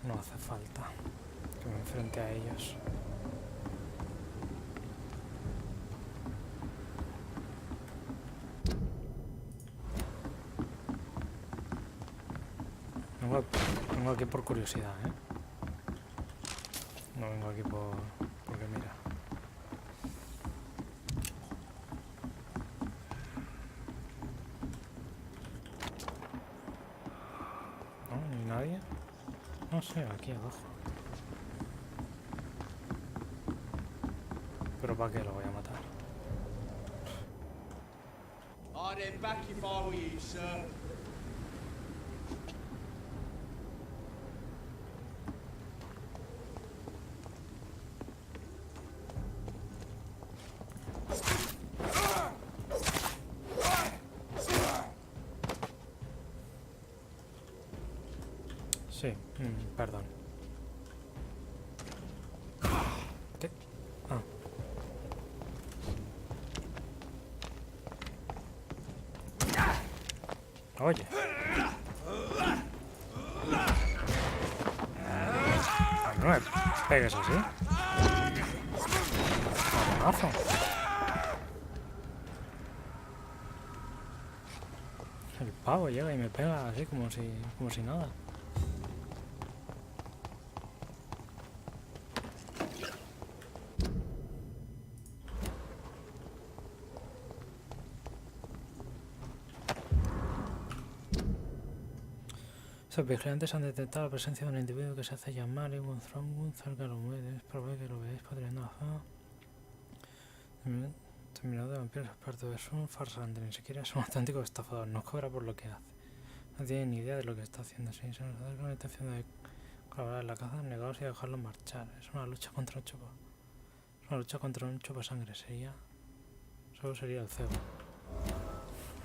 No hace falta que me enfrente a ellos. Vengo aquí por curiosidad, ¿eh? No vengo aquí porque mira. ¿No? ¿Ni nadie? No sé, aquí abajo. ¿Pero para qué lo voy a matar? I'd head back if I were you, sir. Sí, perdón. ¿Qué? Ah. Oye. No me pegues así. Mamonazo. El pavo llega y me pega así como si nada. Los vigilantes han detectado la presencia de un individuo que se hace llamar Iwan Throngun cerca de los muelles. Es probable que lo veáis patrullando la zona. Terminado de vampiros es parte de un farsante, ni siquiera es un auténtico estafador, nos cobra por lo que hace. No tiene ni idea de lo que está haciendo. Si se nos da con la intención de colaborar en la caza, negaos y dejarlo marchar. Es una lucha contra un chupa. Es una lucha contra un chupasangre. Solo sería el cebo.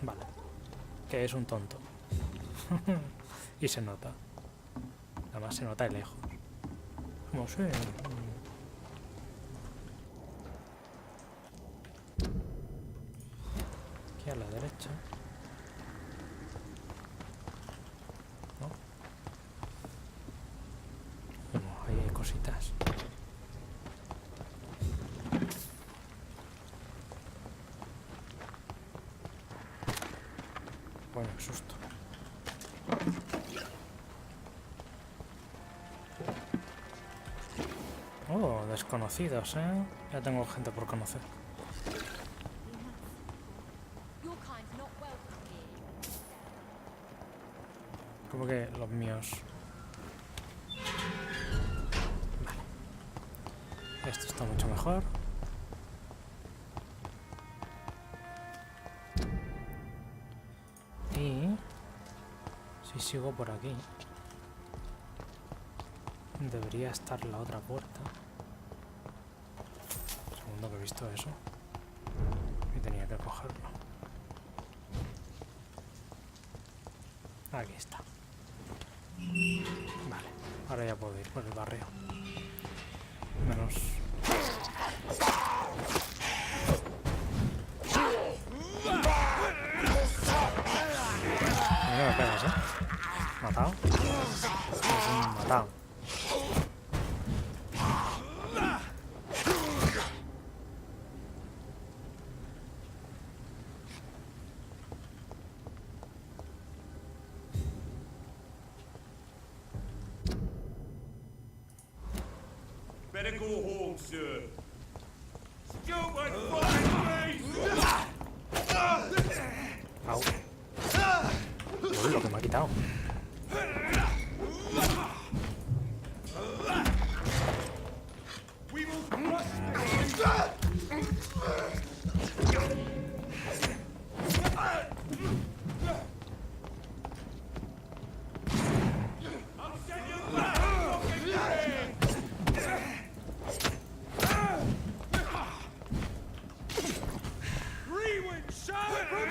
Vale. Que es un tonto. Y se nota. Además se nota de lejos. No sé. Aquí a la derecha. ¿No? Bueno, ahí hay cositas. Bueno, qué susto. Oh, desconocidos, ¿eh? Ya tengo gente por conocer. Como que los míos. Vale. Esto está mucho mejor. Y si sigo por aquí, debería estar la otra puerta. Segundo que he visto eso. Y tenía que cogerlo. Aquí está. Vale, ahora ya puedo ir por el barrio. Menos... No me pegas, ¿eh? Matado. Matado. better go home, sir. Stupid fucking beast! Au. Uy, lo que me ha quitado. We will crush I'll send you back, fucking Rewind, shout from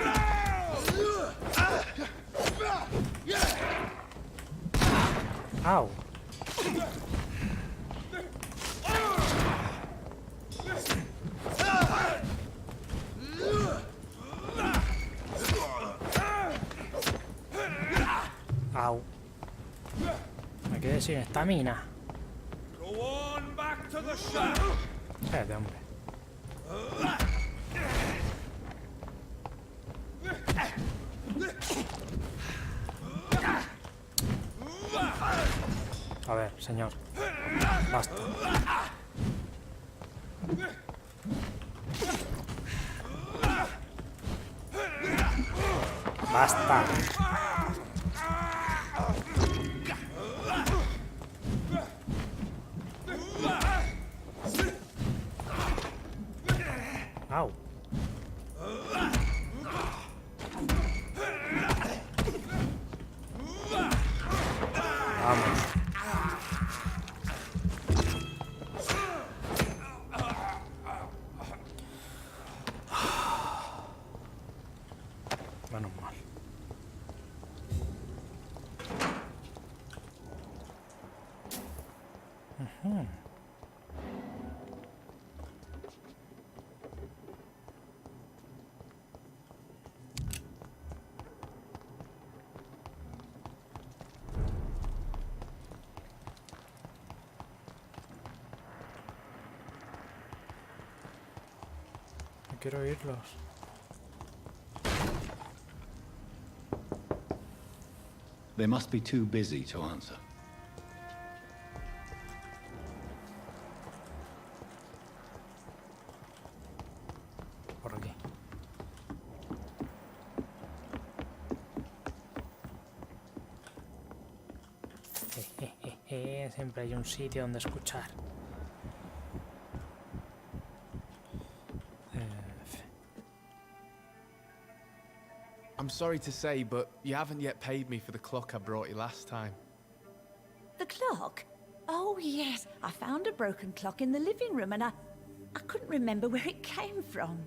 Au. Au. Me quedé sin estamina. Go on back to the shop. Cállate, hombre. A ver, señor. Basta. Basta. Au. Vamos. Menos mal. Quiero oírlos. They must be too busy to answer. Por aquí. Siempre hay un sitio donde escuchar. I'm sorry to say, but you haven't yet paid me for the clock I brought you last time. The clock? Oh, yes. I found a broken clock in the living room and I couldn't remember where it came from.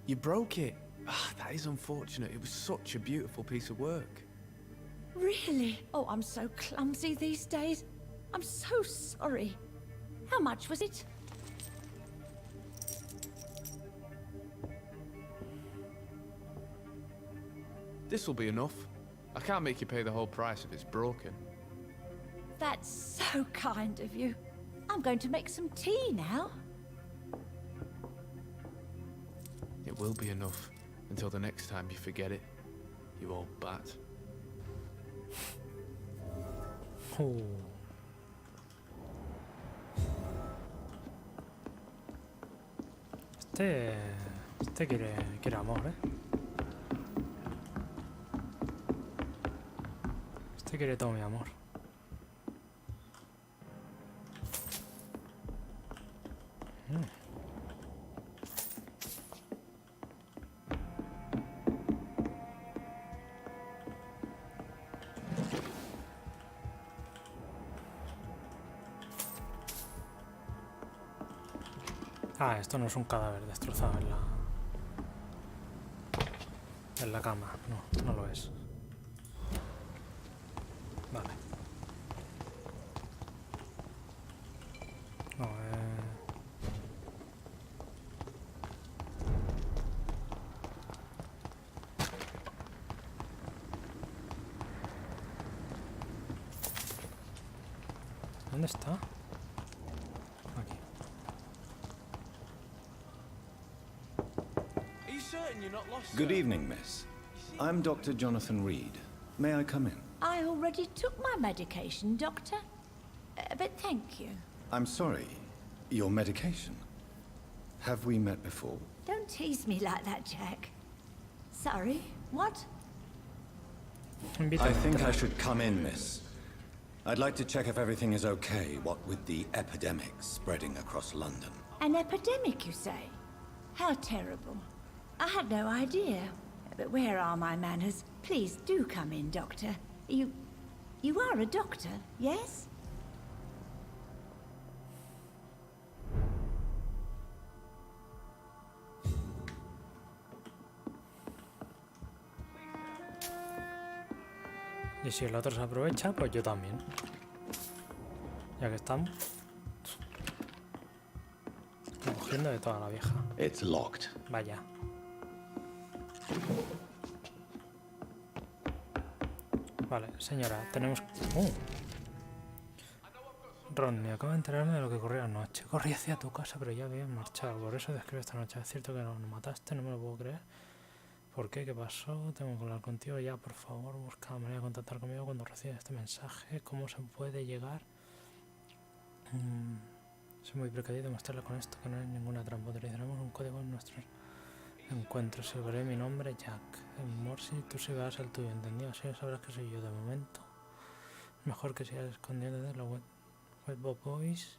You broke it? Ah, that is unfortunate. It was such a beautiful piece of work. Really? Oh, I'm so clumsy these days. I'm so sorry. How much was it? This will be enough. I can't make you pay the whole price if it's broken. That's so kind of you. I'm going to make some tea now. It will be enough until the next time you forget it, you old bat. Este quiere amor, ¿eh? Este quiere todo mi amor. Ah, esto no es un cadáver destrozado en la cama. No, no lo es. Vale. No, ¿Dónde está? Aquí. Are you certain you're not lost? Good evening, miss. I'm Dr. Jonathan Reed. May I come in? I already took my medication, Doctor. But thank you. I'm sorry. Your medication. Have we met before? Don't tease me like that, Jack. Sorry, what? I think I should come in, miss. I'd like to check if everything is okay, what with the epidemic spreading across London. An epidemic, you say? How terrible. I had no idea. But where are my manners? Please do come in, Doctor. You are a doctor, yes? Y si el otro se aprovecha, pues yo también. Ya que estamos. Cogiendo de toda la vieja. It's locked. Vaya. Vale, señora, tenemos... Ronnie, acabo de enterarme de lo que ocurrió anoche. Corrí hacia tu casa, pero ya habías marchado. Por eso describo esta noche. Es cierto que nos mataste, no me lo puedo creer. ¿Por qué? ¿Qué pasó? Tengo que hablar contigo ya, por favor. Busca la manera de contactar conmigo cuando recibes este mensaje. ¿Cómo se puede llegar? Soy muy precavido de mostrarle con esto que no hay ninguna trampa. Utilizaremos un código en nuestros encuentros. Silbaré mi nombre, Jack. En Morsi, tú silbarás el tuyo, ¿entendido? Así sabrás que soy yo de momento. Mejor que sigas escondiendo de la Web Boys.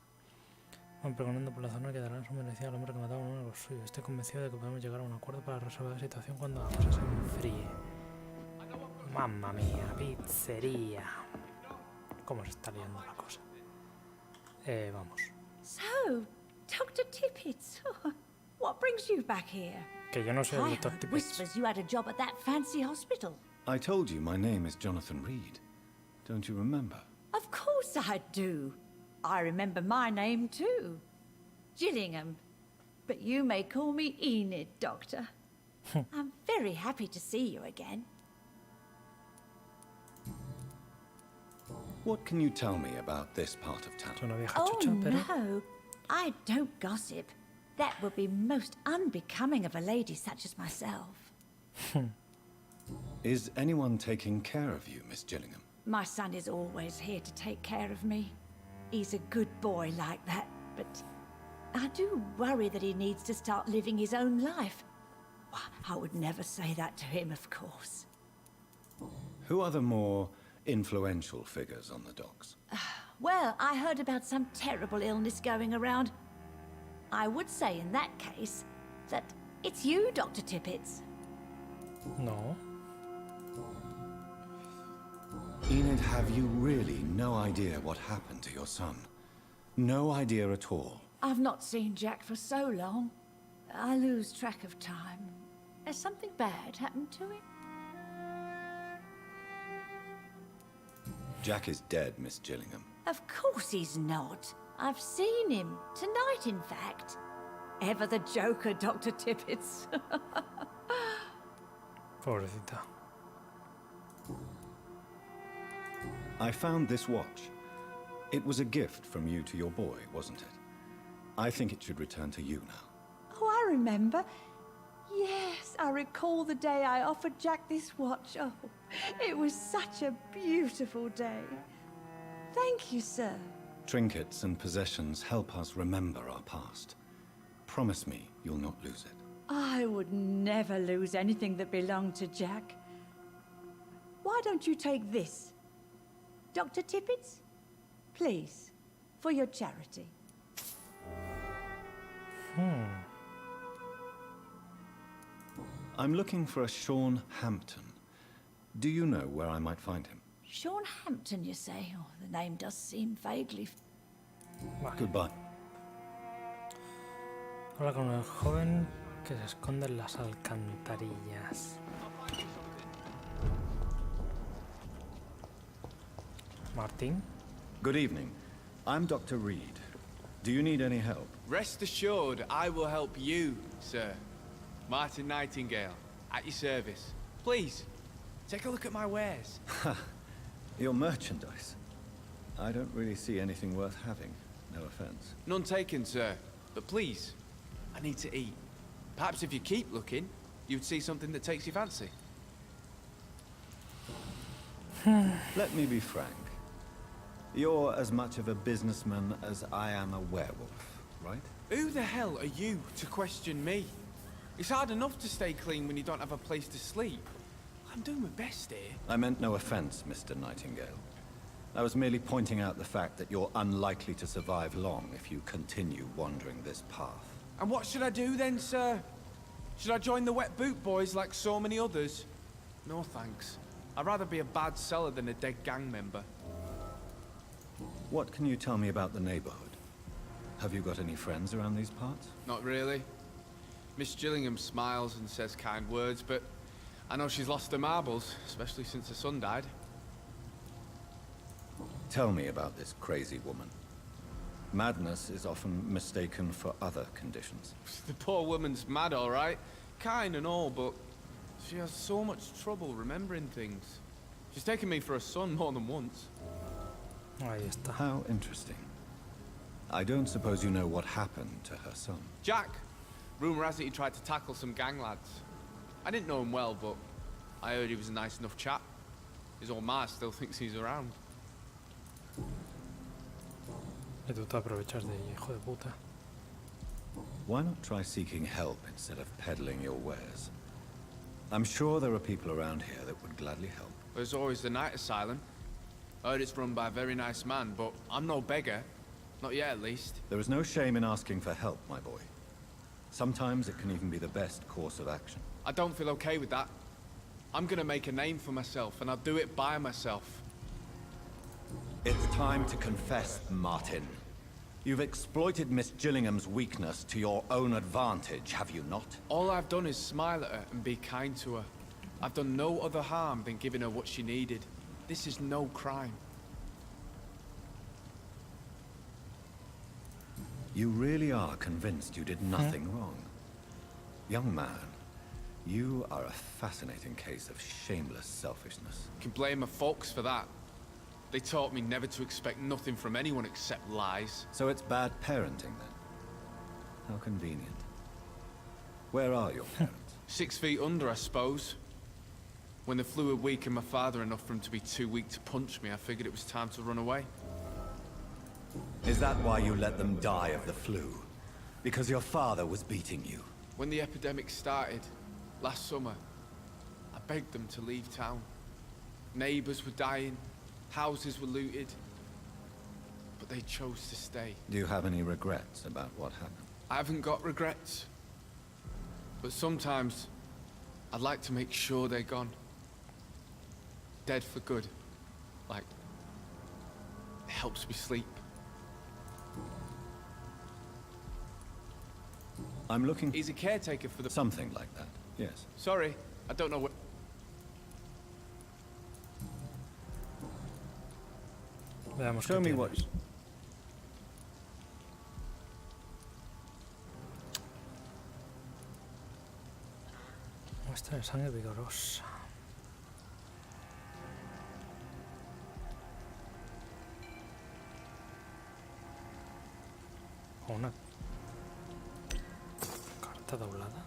Van pregonando por la zona que darán su merecida al hombre que mataba a uno de los suyos. Estoy convencido de que podemos llegar a un acuerdo para resolver la situación cuando la cosa se enfríe. Mamma mía, pizzería. ¿Cómo se está liando la cosa? Vamos. So, Dr. Tippett, what brings you back here? Que yo no soy el Dr. Tippett. Whispers you had a job at that fancy hospital. I told you my name is Jonathan Reed. Don't you remember? Of course I do. I remember my name too. Gillingham. But you may call me Enid, Doctor. I'm very happy to see you again. What can you tell me about this part of town? Oh no, I don't gossip. That would be most unbecoming of a lady such as myself. Is anyone taking care of you, Miss Gillingham? My son is always here to take care of me. He's a good boy like that, but I do worry that he needs to start living his own life. I would never say that to him, of course. Who are the more influential figures on the docks? Well, I heard about some terrible illness going around. I would say in that case that it's you, Dr. Tippett. No. Enid, have you really no idea what happened to your son? No idea at all? I've not seen Jack for so long. I lose track of time. Has something bad happened to him? Jack is dead, Miss Gillingham. Of course he's not. I've seen him. Tonight, in fact. Ever the joker, Dr. Tippett. Pobrecita. I found this watch. It was a gift from you to your boy, wasn't it? I think it should return to you now. Oh, I remember. Yes, I recall the day I offered Jack this watch. Oh, it was such a beautiful day. Thank you, sir. Trinkets and possessions help us remember our past. Promise me you'll not lose it. I would never lose anything that belonged to Jack. Why don't you take this? Dr. Tippett? Please, for your charity. I'm looking for a Sean Hampton. Do you know where I might find him? Sean Hampton, you say? Oh, the name does seem vaguely... Goodbye. Habla con el joven que se esconde en las alcantarillas. Martin? Good evening. I'm Dr. Reed. Do you need any help? Rest assured, I will help you, sir. Martin Nightingale, at your service. Please, take a look at my wares. Your merchandise. I don't really see anything worth having. No offense. None taken, sir. But please, I need to eat. Perhaps if you keep looking, you'd see something that takes your fancy. Let me be frank. You're as much of a businessman as I am a werewolf, right? Who the hell are you to question me? It's hard enough to stay clean when you don't have a place to sleep. I'm doing my best here. I meant no offense, Mr. Nightingale. I was merely pointing out the fact that you're unlikely to survive long if you continue wandering this path. And what should I do then, sir? Should I join the Wet Boot Boys like so many others? No thanks. I'd rather be a bad seller than a dead gang member. What can you tell me about the neighborhood? Have you got any friends around these parts? Not really. Miss Gillingham smiles and says kind words, but I know she's lost her marbles, especially since her son died. Tell me about this crazy woman. Madness is often mistaken for other conditions. The poor woman's mad, all right. Kind and all, but she has so much trouble remembering things. She's taken me for a son more than once. Ahí está. How interesting. I don't suppose you know what happened to her son. Jack. Rumor has it he tried to tackle some gang lads. I didn't know him well, but I heard he was a nice enough chap. His old ma still thinks he's around. Y tú te aprovechas de ella, hijo de puta. Why not try seeking help instead of peddling your wares? I'm sure there are people around here that would gladly help. There's always the night asylum. I heard it's run by a very nice man, but I'm no beggar. Not yet, at least. There is no shame in asking for help, my boy. Sometimes it can even be the best course of action. I don't feel okay with that. I'm gonna make a name for myself, and I'll do it by myself. It's time to confess, Martin. You've exploited Miss Gillingham's weakness to your own advantage, have you not? All I've done is smile at her and be kind to her. I've done no other harm than giving her what she needed. This is no crime. You really are convinced you did nothing wrong. Young man, you are a fascinating case of shameless selfishness. You can blame my folks for that. They taught me never to expect nothing from anyone except lies. So it's bad parenting then? How convenient. Where are your parents? 6 feet under, I suppose. When the flu had weakened my father enough for him to be too weak to punch me, I figured it was time to run away. Is that why you let them die of the flu? Because your father was beating you? When the epidemic started, last summer, I begged them to leave town. Neighbors were dying, houses were looted, but they chose to stay. Do you have any regrets about what happened? I haven't got regrets, but sometimes I'd like to make sure they're gone. Dead for good. Like, it helps me sleep. I'm looking... He's a caretaker for the... Something like that, yes. Sorry, I don't know what... Veamos Show qué me tienes. what... Muestra de sangre vigorosa. O una carta doblada.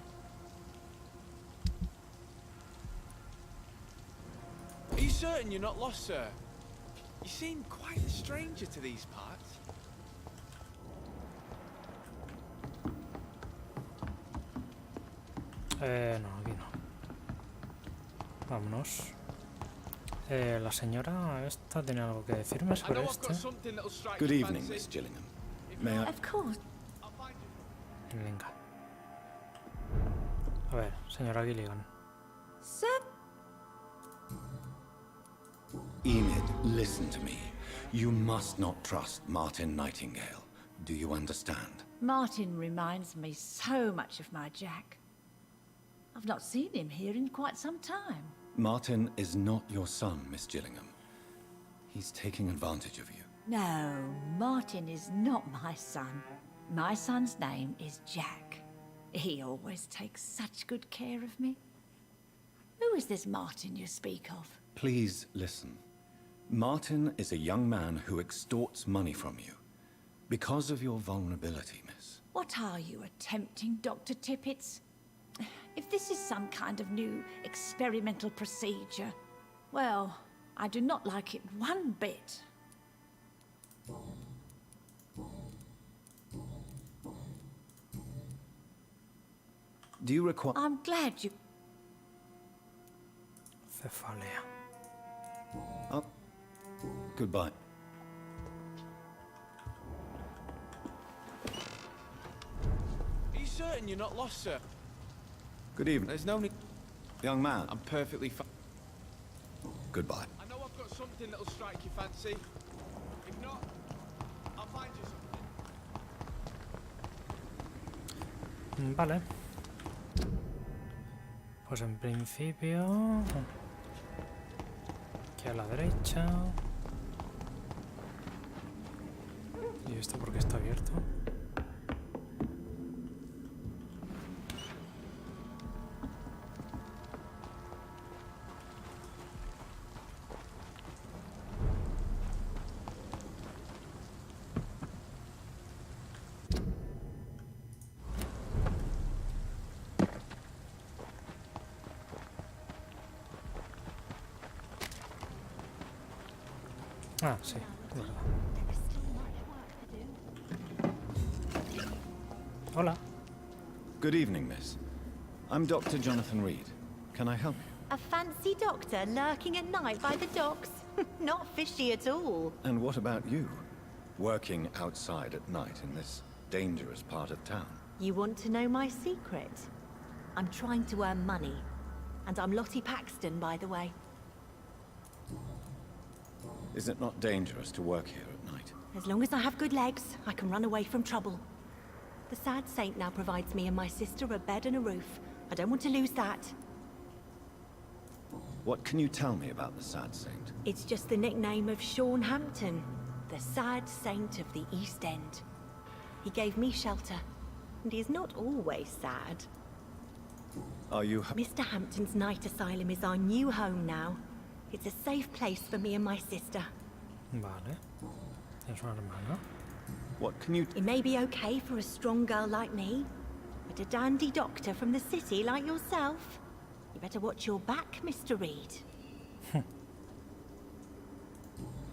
Are you certain you're not lost, sir? You seem quite a stranger to these parts. No, aquí no. Vámonos. La señora esta tiene algo que decirme sobre este. Good evening, Miss Gillingham. May I... Of course. Venga. A ver, señora Gilligan. Sir? Enid, listen to me. You must not trust Martin Nightingale. Do you understand? Martin reminds me so much of my Jack. I've not seen him here in quite some time. Martin is not your son, Miss Gillingham. He's taking advantage of you. No, Martin is not my son. My son's name is Jack. He always takes such good care of me. Who is this Martin you speak of? Please listen. Martin is a young man who extorts money from you. Because of your vulnerability, miss. What are you attempting, Dr. Tippets? If this is some kind of new experimental procedure, well, I do not like it one bit. Do you require... I'm glad you... Cefalea. Oh. Goodbye. Are you certain you're not lost, sir? Good evening. There's no need... Young man. I'm perfectly fine. Goodbye. I know I've got something that'll strike your fancy. If not, I'll find you something. Vale. Pues en principio... Aquí a la derecha. ¿Y esto por qué está abierto? Ah, sí, es verdad. Hola. Good evening, miss. I'm Dr. Jonathan Reed. Can I help you? A fancy doctor lurking at night by the docks? Not fishy at all. And what about you? Working outside at night in this dangerous part of town? You want to know my secret? I'm trying to earn money. And I'm Lottie Paxton, by the way. Is it not dangerous to work here at night? As long as I have good legs, I can run away from trouble. The sad saint now provides me and my sister a bed and a roof. I don't want to lose that. What can you tell me about the Sad Saint? It's just the nickname of Sean Hampton, the sad saint of the East End. He gave me shelter, and he's not always sad. Are you... Mr. Hampton's night asylum is our new home now. It's a safe place for me and my sister. Vale. ¿Tienes una hermana? What can you... It may be okay for a strong girl like me, but a dandy doctor from the city like yourself, you better watch your back, Mr. Reed.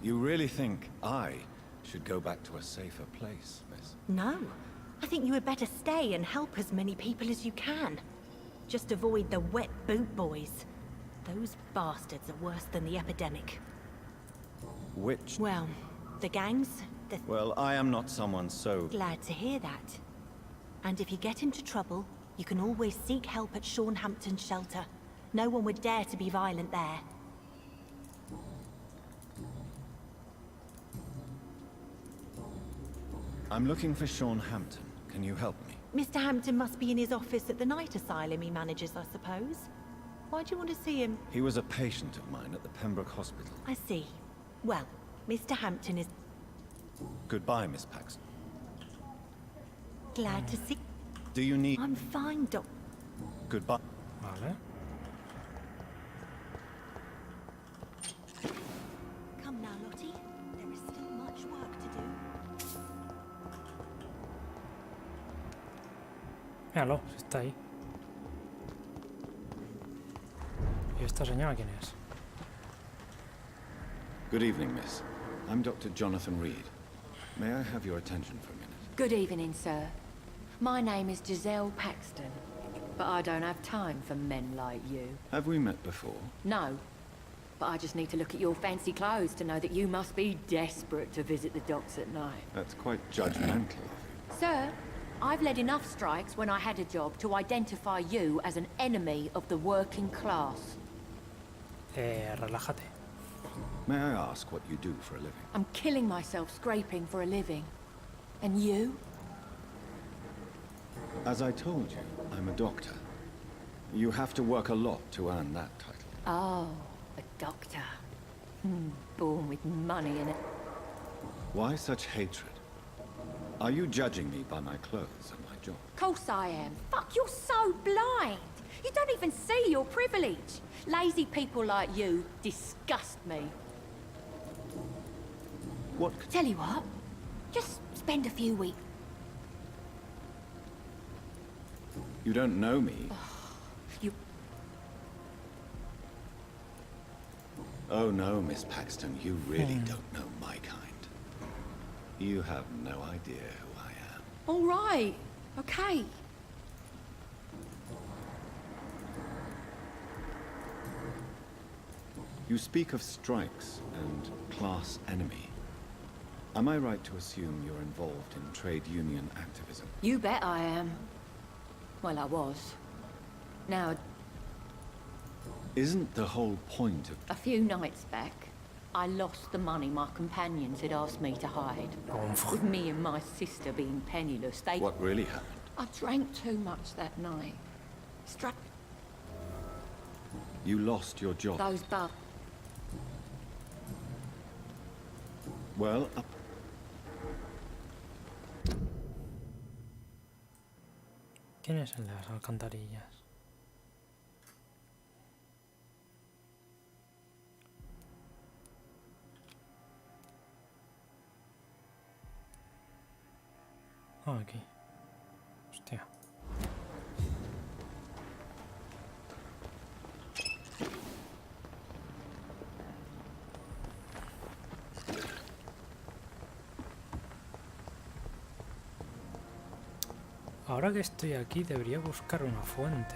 You really think I should go back to a safer place, miss? No. I think you had better stay and help as many people as you can. Just avoid the wet boot boys. Those bastards are worse than the epidemic. Which... Well, the gangs, the... Well, I am not someone so... Glad to hear that. And if you get into trouble, you can always seek help at Sean Hampton's shelter. No one would dare to be violent there. I'm looking for Sean Hampton. Can you help me? Mr. Hampton must be in his office at the night asylum he manages, I suppose. Why do you want to see him? He was a patient of mine at the Pembroke Hospital. I see. Well, Mr. Hampton is... Goodbye, Miss Paxton. Glad to see... Do you need... I'm fine, Doc... Goodbye. Vale. Come now, Lottie. There is still much work to do. Míralo, está ahí. ¿Y esta señora quién es? Good evening, miss. I'm Dr. Jonathan Reed. May I have your attention for a minute? Good evening, sir. My name is Giselle Paxton, but I don't have time for men like you. Have we met before? No, but I just need to look at your fancy clothes to know that you must be desperate to visit the docks at night. That's quite judgmental of you. Sir, I've led enough strikes when I had a job to identify you as an enemy of the working class. Relájate. May I ask what you do for a living? I'm killing myself scraping for a living. And you? As I told you, I'm a doctor. You have to work a lot to earn that title. Oh, a doctor. Born with money in it. Why such hatred? Are you judging me by my clothes and my job? Of course I am. Fuck, you're so blind. You don't even see your privilege. Lazy people like you disgust me. What? Tell you what, just spend a few weeks. You don't know me. You... Oh no, Miss Paxton, you really don't know my kind. You have no idea who I am. All right, okay. You speak of strikes and class enemy. Am I right to assume you're involved in trade union activism? You bet I am. Well, I was. Now, Isn't the whole point of... a few nights back, I lost the money my companions had asked me to hide. With me and my sister being penniless, they... What really happened? I drank too much that night. Struck You lost your job. those bugs. Well, ¿Quién es el de las alcantarillas? Ah, aquí. Hostia. Ahora que estoy aquí debería buscar una fuente.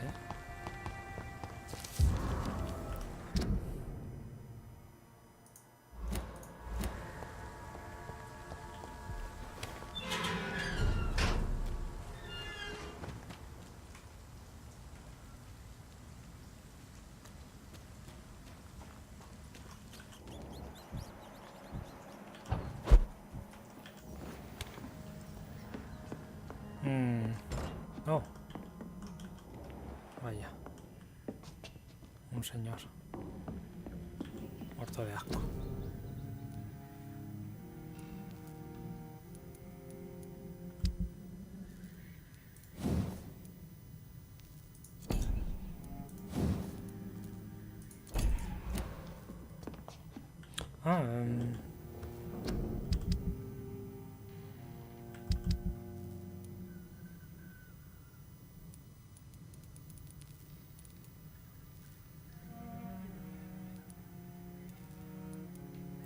Oh. Vaya. Un señor. Muerto de asco. Ah,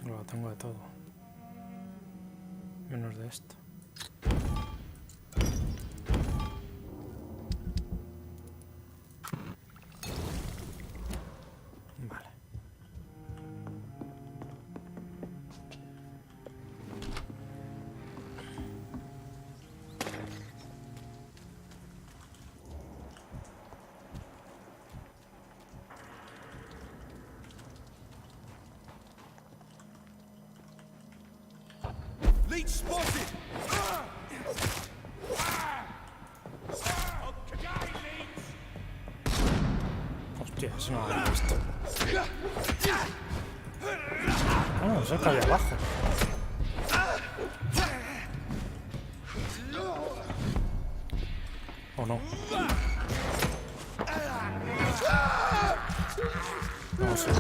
lo tengo de todo. Menos de esto. Vale. Leech spotted! Hostia, eso no lo había visto. Ah, no, eso está ahí abajo. ¿O no? No sé.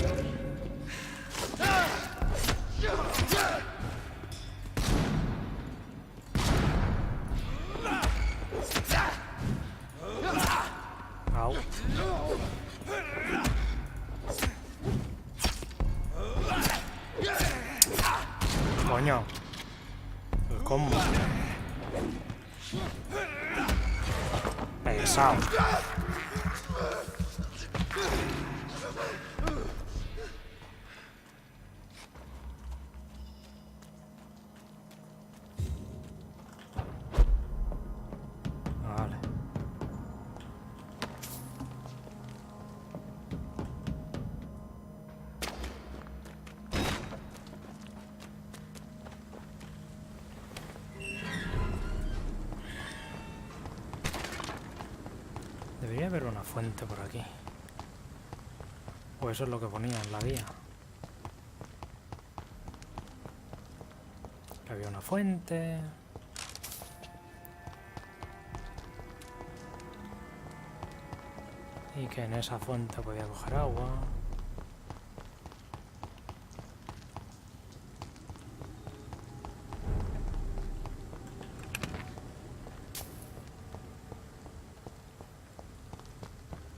Au. Coño. El combo. Pesado. Vale. Debería haber una fuente por aquí. O eso es lo que ponía en la guía. Que había una fuente. Y que en esa fuente podía coger agua.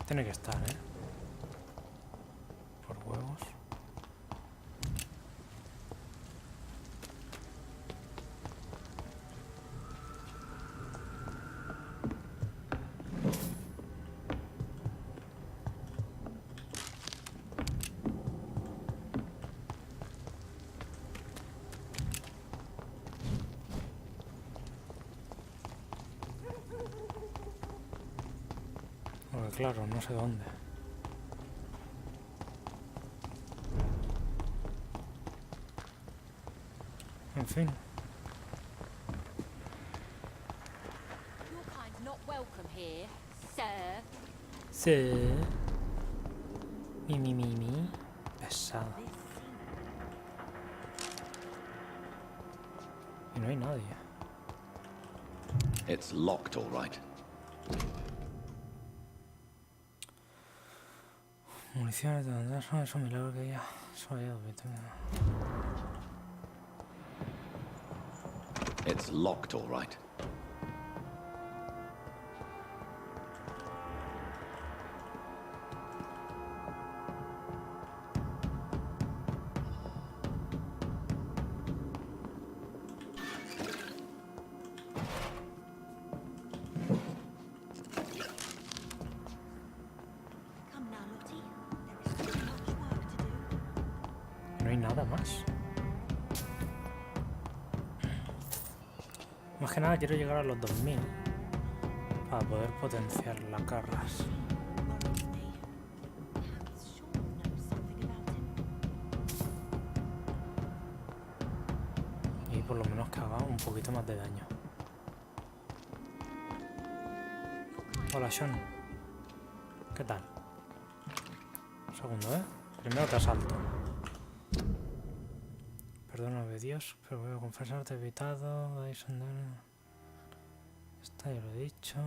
Tiene que estar, ¿eh? Por huevos. claro, no sé dónde. En fin. Your kind's not welcome here, sir. Sí. Mi. Pesado. Y no hay nadie. It's locked, all right. Municiones de andar, es un milagro que ya. It's locked, all right. No hay nada más. Más que nada quiero llegar a los 2000 para poder potenciar las garras. Y por lo menos que haga un poquito más de daño. Hola, Sean. ¿Qué tal? Un segundo, Primero te asalto. Perdóname, Dios, pero voy a confesarte evitado. Esta ya lo he dicho.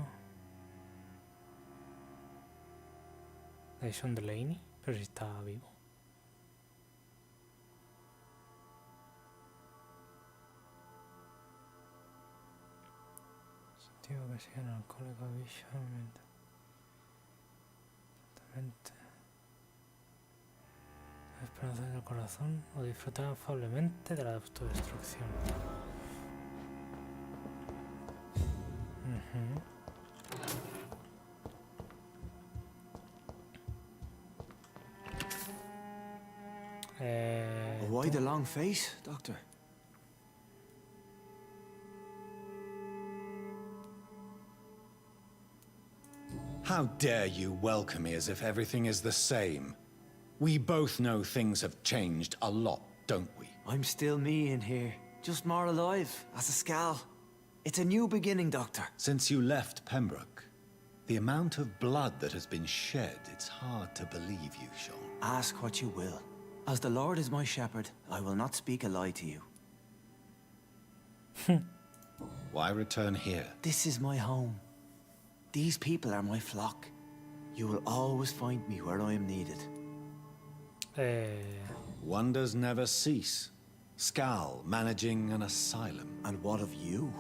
Dyson Delaney, pero si está vivo. Sentido que sigan alcohólico, visualmente. Exactamente. Esperanza del corazón o disfrutar afablemente de la autodestrucción. Why the long face, Doctor? How dare you welcome me as if everything is the same? We both know things have changed a lot, don't we? I'm still me in here, just more alive, as a Skal. It's a new beginning, Doctor. Since you left Pembroke, the amount of blood that has been shed, it's hard to believe you, Sean. Ask what you will. As the Lord is my shepherd, I will not speak a lie to you. Why return here? This is my home. These people are my flock. You will always find me where I am needed. Wonders never cease. Skal managing an asylum. And what of you?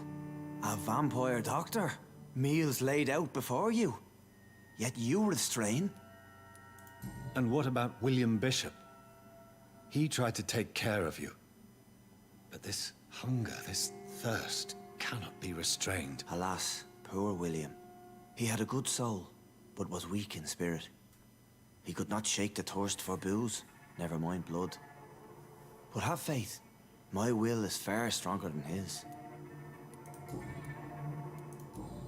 A vampire doctor? Meals laid out before you. Yet you restrain. And what about William Bishop? He tried to take care of you. But this hunger, this thirst, cannot be restrained. Alas, poor William. He had a good soul, but was weak in spirit. He could not shake the thirst for booze, never mind blood. But have faith. My will is far stronger than his.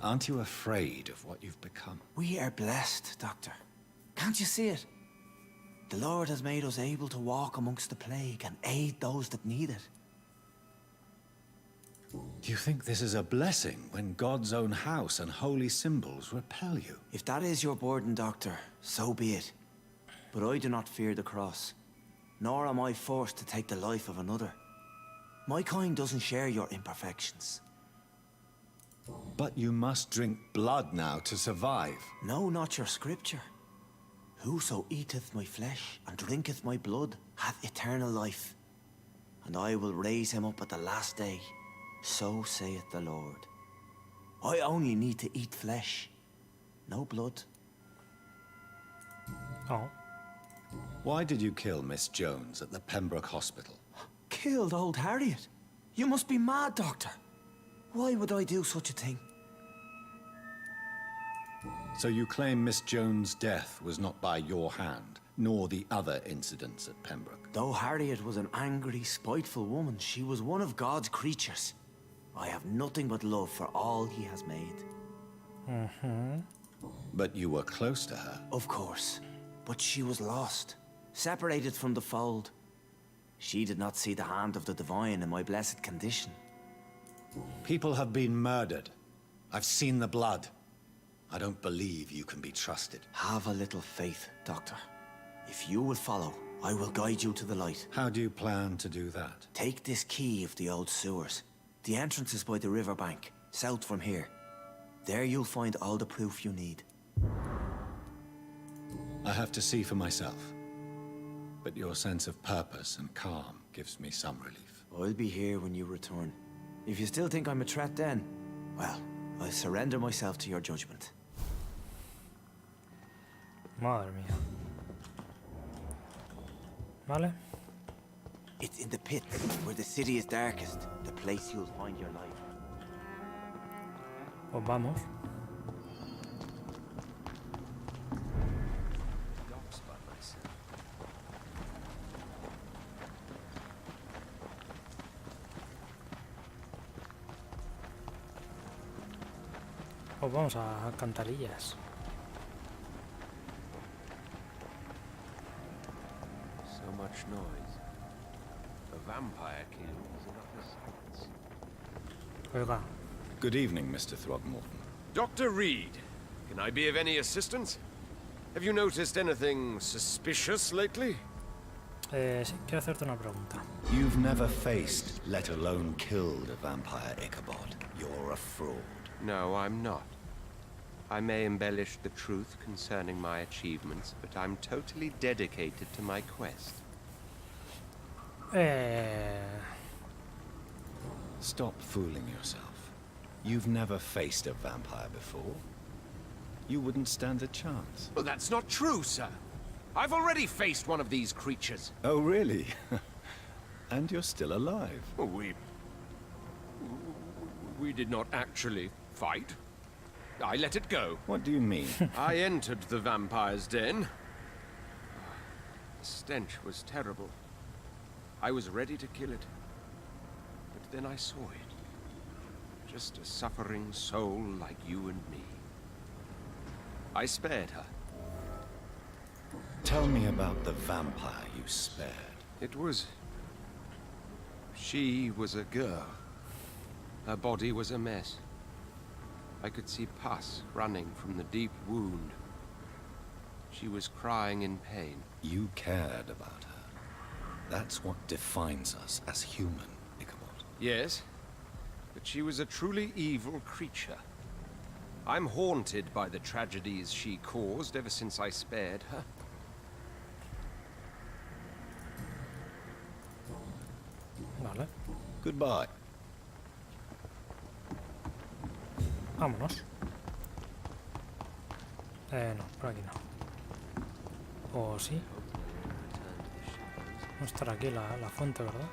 Aren't you afraid of what you've become? We are blessed, Doctor. Can't you see it? The Lord has made us able to walk amongst the plague and aid those that need it. Do you think this is a blessing when God's own house and holy symbols repel you? If that is your burden, Doctor, so be it. But I do not fear the cross, nor am I forced to take the life of another. My kind doesn't share your imperfections. But you must drink blood now to survive. No, not your scripture. Whoso eateth my flesh and drinketh my blood hath eternal life, and I will raise him up at the last day. So saith the Lord. I only need to eat flesh, no blood. Oh. Why did you kill Miss Jones at the Pembroke Hospital? Killed old Harriet? You must be mad, Doctor. Why would I do such a thing? So you claim Miss Jones' death was not by your hand, nor the other incidents at Pembroke? Though Harriet was an angry, spiteful woman, she was one of God's creatures. I have nothing but love for all he has made. But you were close to her. Of course. But she was lost. Separated from the fold. She did not see the hand of the divine in my blessed condition. People have been murdered. I've seen the blood. I don't believe you can be trusted. Have a little faith, Doctor. If you will follow, I will guide you to the light. How do you plan to do that? Take this key of the old sewers. The entrance is by the riverbank, south from here. There you'll find all the proof you need. I have to see for myself. But your sense of purpose and calm gives me some relief. I'll be here when you return. If you still think I'm a threat then, well, I'll surrender myself to your judgment. Madre mía. Vale. It's in the pit, where the city is darkest, the place you'll find your life. Pues vamos. Pues vamos a Alcantarillas. So much noise. A vampire king is enough for silence. Oiga. Good evening, Mr. Throgmorton. Dr. Reed, can I be of any assistance? Have you noticed anything suspicious lately? Sí, quiero hacerte una pregunta. You've never faced, let alone killed, a vampire, Ichabod. You're a fraud. No, I'm not. I may embellish the truth concerning my achievements, but I'm totally dedicated to my quest. Stop fooling yourself. You've never faced a vampire before. You wouldn't stand a chance. Well, that's not true, sir. I've already faced one of these creatures. Oh, really? And you're still alive. Well, we did not actually fight. I let it go. What do you mean? I entered the vampire's den. The stench was terrible. I was ready to kill it. But then I saw it. Just a suffering soul like you and me. I spared her. Tell me about the vampire you spared. It was... She was a girl. Her body was a mess. I could see pus running from the deep wound. She was crying in pain. You cared about her. That's what defines us as human, Ichabod. Yes, but she was a truly evil creature. I'm haunted by the tragedies she caused ever since I spared her. Vale. Goodbye. Vámonos. No, por aquí no. ¿O sí? No estará aquí la fuente, ¿verdad?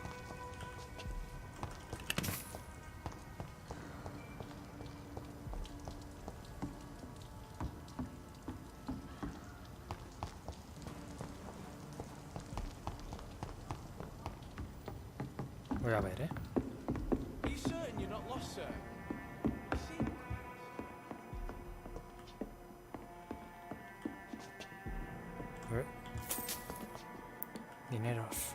Voy a ver, ¿eh? Are you certain you're not lost, sir? Dineros.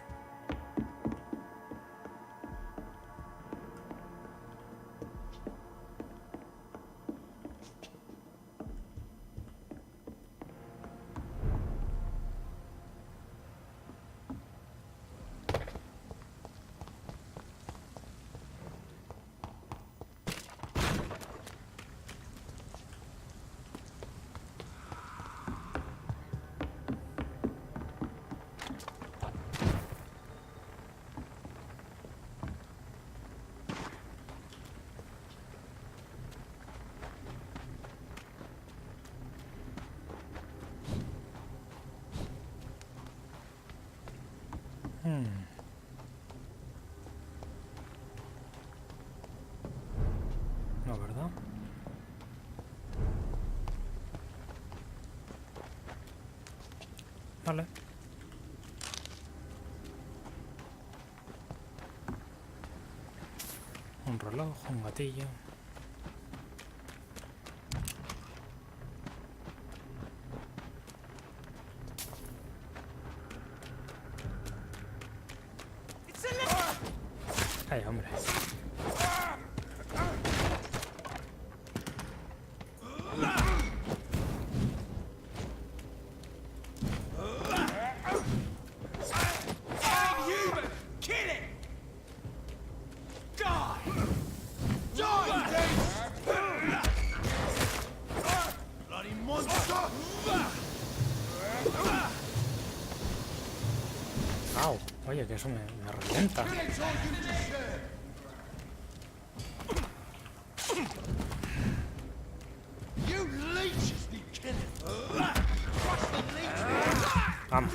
No, ¿verdad? Vale. Un reloj, un gatillo. Ay, hombre. Au, oye, que eso me revienta. Vamos.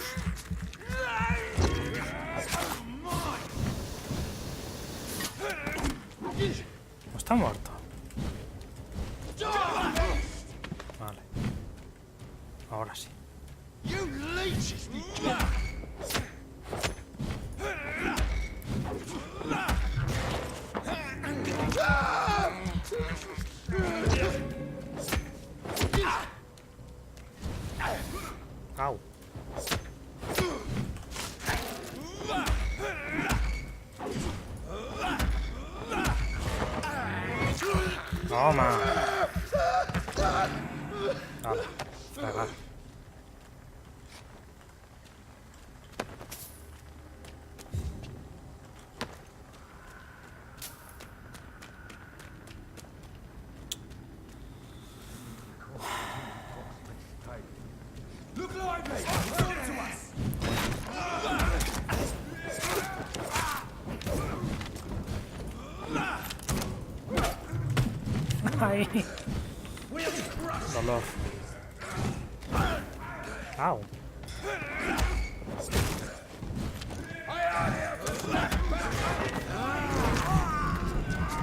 No está muerto. Vale. Ahora sí. Au. Toma. Vale. Pegar. Ay. Dolor. Au.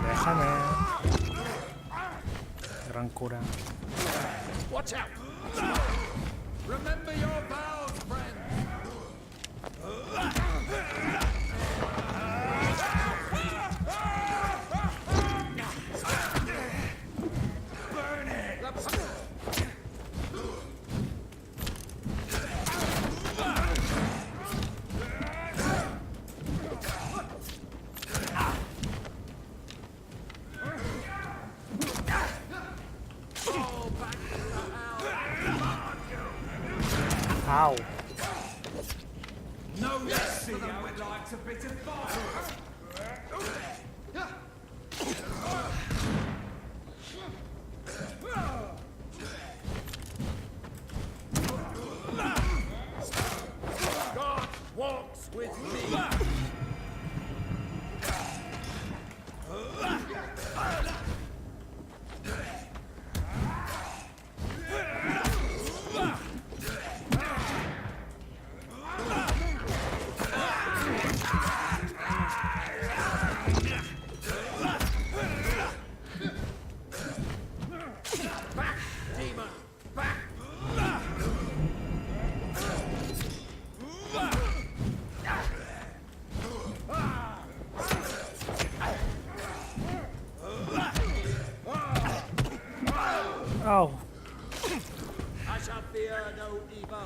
Déjame. Gran cura. Watch out! Remember your vows, friend. Burn it! Ow. No mercy, how it likes a bit of fire. God walks with me. Ow. I shall fear no evil.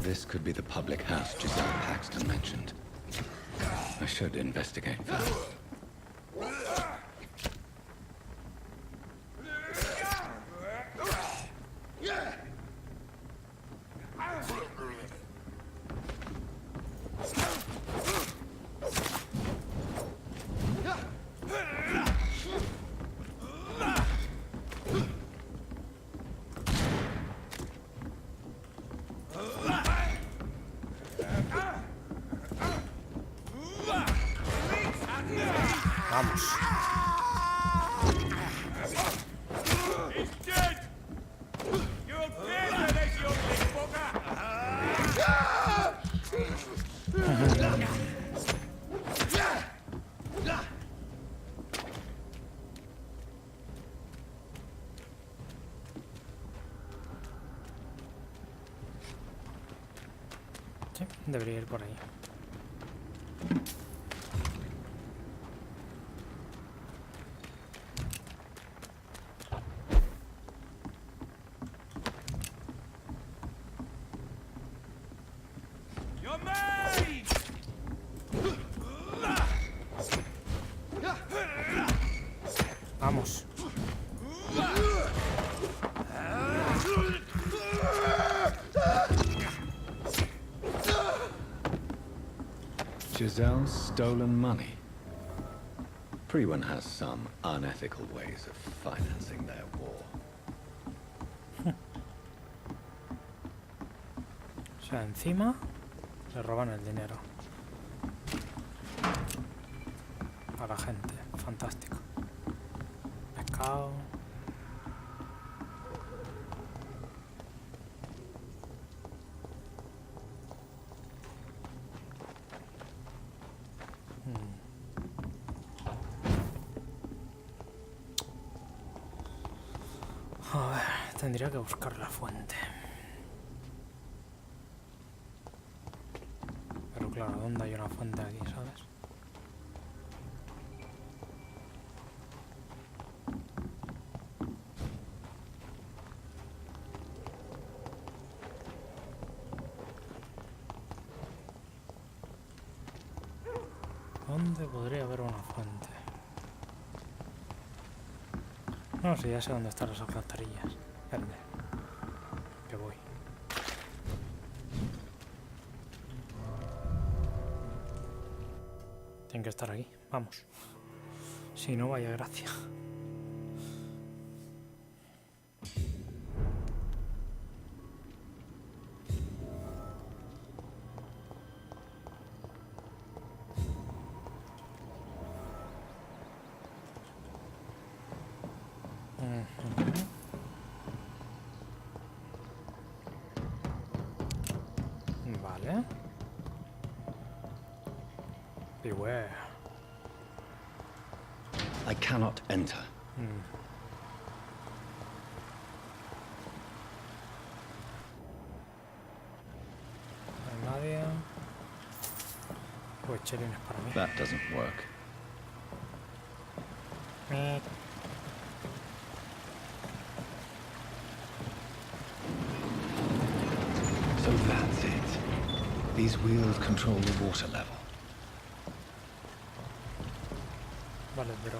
This could be the public house Giselle Paxton mentioned. I should investigate further. Sí, debería ir por ahí. Vamos. Giselle's stolen money. Everyone has some unethical ways of financing their war. O sea, encima le roban el dinero a la gente. Fantástico. Pescado. A ver, tendría que buscar la fuente. Pero claro, ¿dónde hay una fuente aquí, sabes? ¿Dónde podría haber una fuente? No, si ya sé dónde están las alcantarillas. Espérate. Que voy. Tienen que estar aquí. Vamos. Si no, vaya gracia. Vale. Beware. I cannot enter. No hay nadie. Pues chelines para mí. That doesn't work. So that's it. These wheels control the water level. Vale, pero...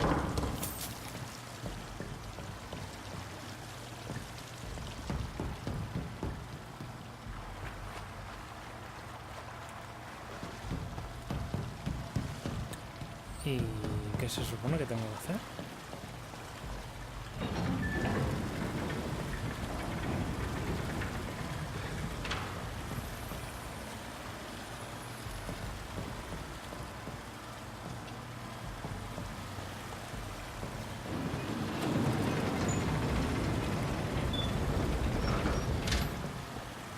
¿Y qué se supone que tengo que hacer?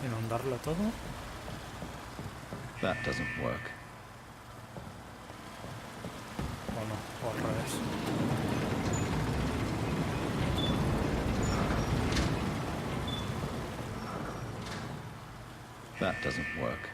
¿Inundarlo todo? That doesn't work. ¿O no? ¿O al revés? That doesn't work.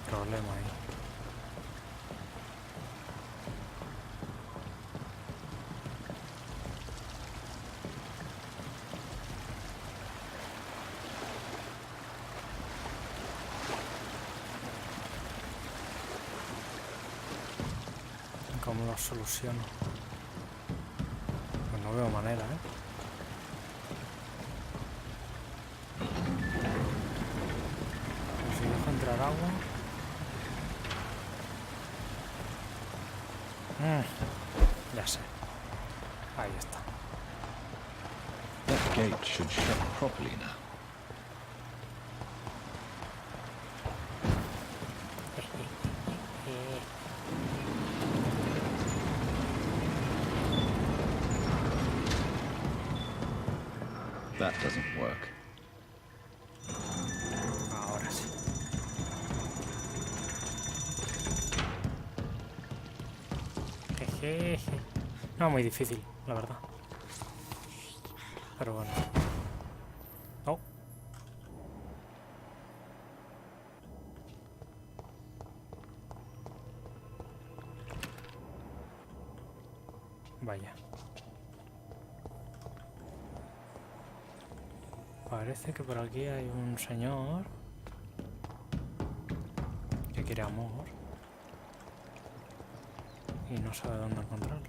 Problema ahí. ¿Cómo lo soluciono? Pues no veo manera, ¿eh? Pues si dejo entrar agua... ya sé. Ahí está. gate should shut properly now. That doesn't work. Ahora sí. Jejeje. No, muy difícil, la verdad. Pero bueno. Oh. Vaya. Parece que por aquí hay un señor que quiere amor y no sabe dónde encontrarlo.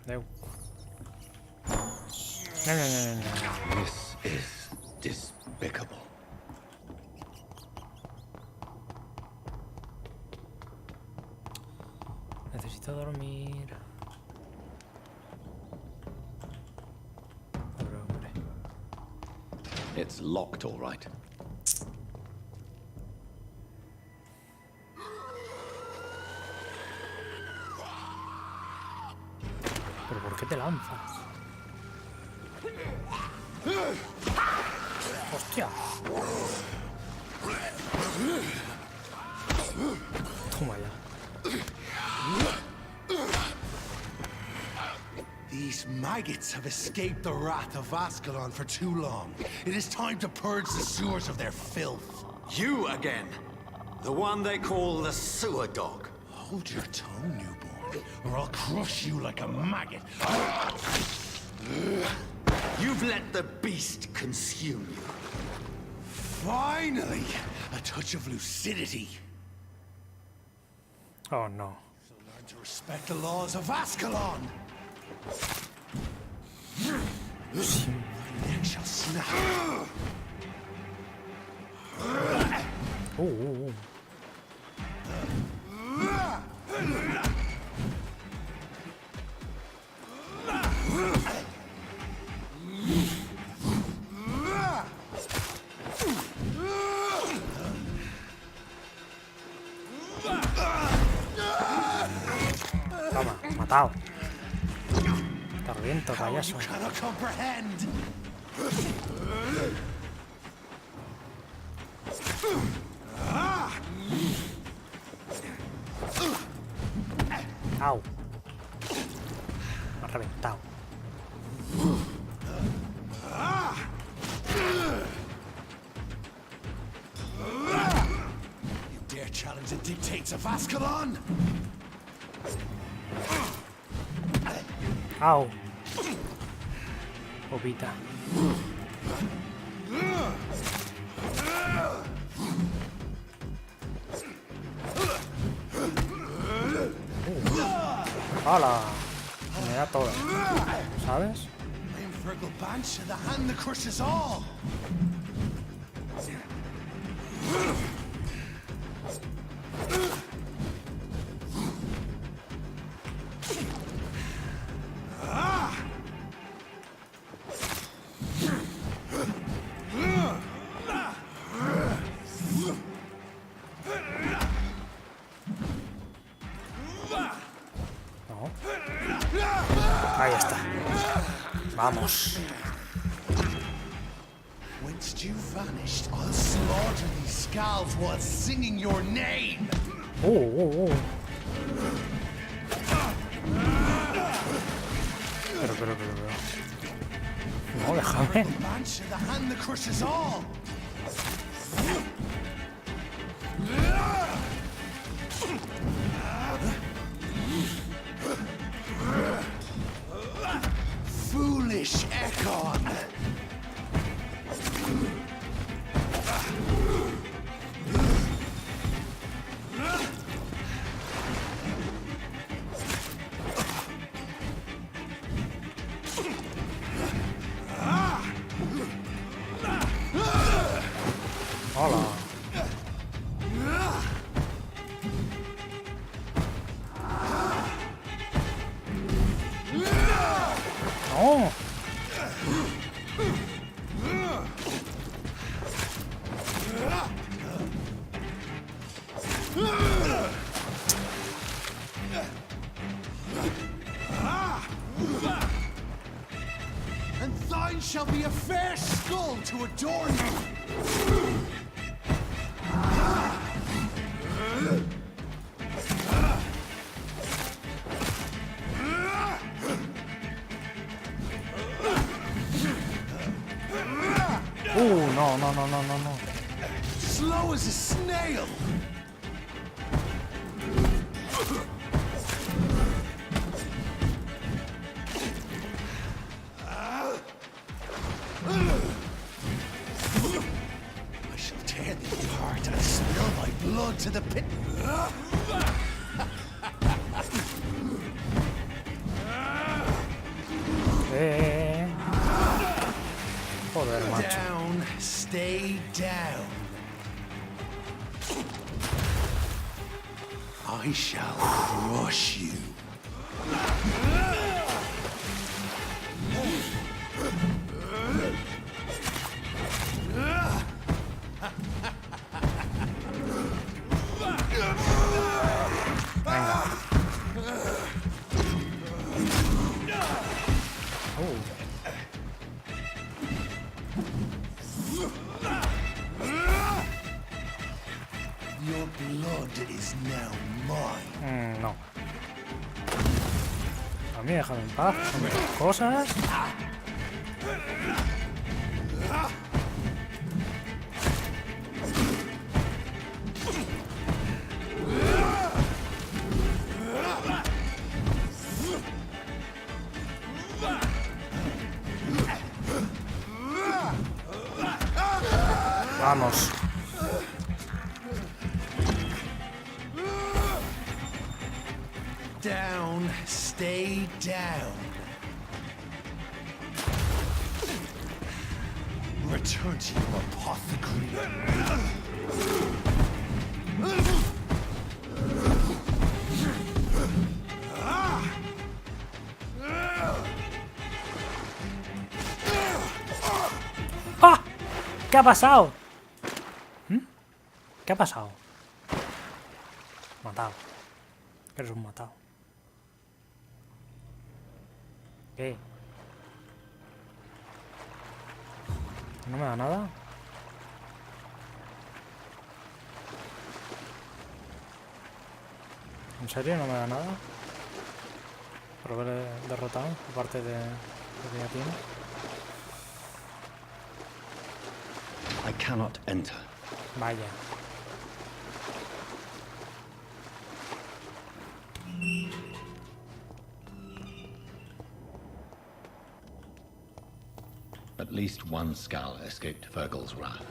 Deu. No. This is despicable. Necesito dormir. Pobre hombre. It's locked, all right. ¿Pero por qué te lanzas? ¡Hostia! Toma ya. These maggots have escaped the wrath of Ascalon for too long. It is time to purge the sewers of their filth. You again? The one they call the sewer dog? Hold your tongue, newborn, or I'll crush you like a maggot. You've let the beast consume you. Finally! A touch of lucidity. Oh no. So learn to respect the laws of Ascalon. Neck shall snap. Oh. Toma, matado. Te reviento, payaso. You cannot comprehend. Au. Me ha reventado. You dare challenge the dictates of Ascalon? Au. Bobita. ¡Hala! Me da todo, ¿sabes? I am Virgil Banch, the hand that crushes all. Ahí está. Vamos. Whence you vanished, I'll slaughter these scalds while singing your name. Pero. No, déjame. Banch, the hand that crushes all. Foolish Ekon! Hola. ¡No! And thine shall be a fair skull to adorn you. No. Slow as a snail. I shall tear thee apart and spill my blood to the pit. Joder, macho. Down, stay down. I shall crush you. Your blood is now mine. No. A mí déjame en paz con mis cosas. Vamos. Down, stay down. Return to your apothecary. ¡Ah! ¿Qué ha pasado? ¿Qué ha pasado? Matado. Eres un matado. ¿Qué? ¿No me da nada? ¿En serio no me da nada? Por haber derrotado, aparte de lo que ya tiene. I cannot enter. Vaya. At least one skull escaped Virgil's wrath.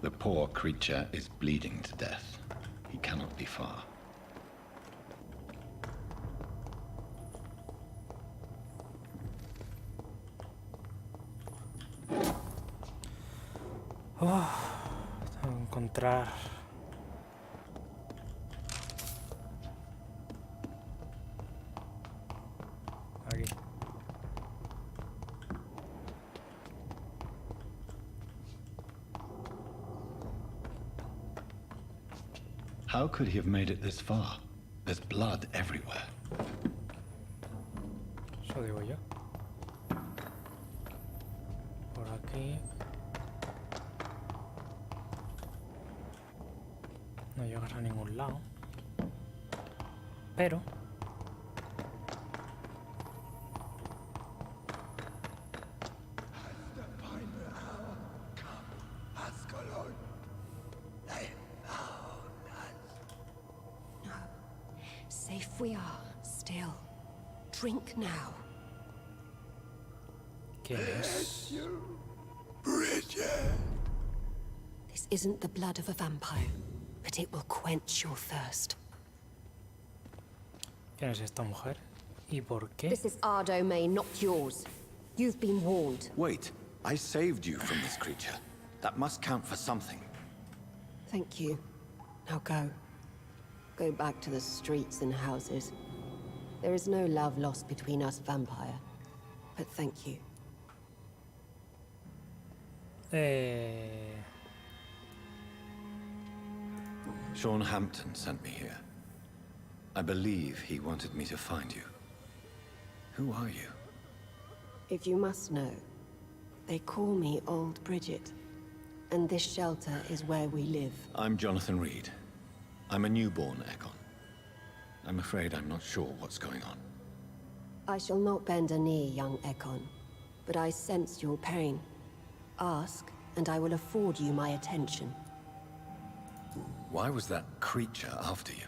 The poor creature is bleeding to death. He cannot be far. Tengo que encontrar... Aquí. How could he have made it this far? There's blood everywhere. Eso digo yo. Por aquí. No llegas a ningún lado. Pero... Safe we are, still. Drink now. ¿Quién es? This isn't the blood of a vampire, but it will quench your thirst. ¿Quién es esta mujer? ¿Y por qué? This is our domain, not yours. You've been warned. Wait, I saved you from this creature. That must count for something. Thank you. Now go. Go back to the streets and houses. There is no love lost between us, Vampire. But thank you. Sean Hampton sent me here. I believe he wanted me to find you. Who are you? If you must know, they call me Old Bridget. And this shelter is where we live. I'm Jonathan Reed. I'm a newborn Ekon. I'm afraid I'm not sure what's going on. I shall not bend a knee, young Ekon. But I sense your pain. Ask, and I will afford you my attention. Why was that creature after you?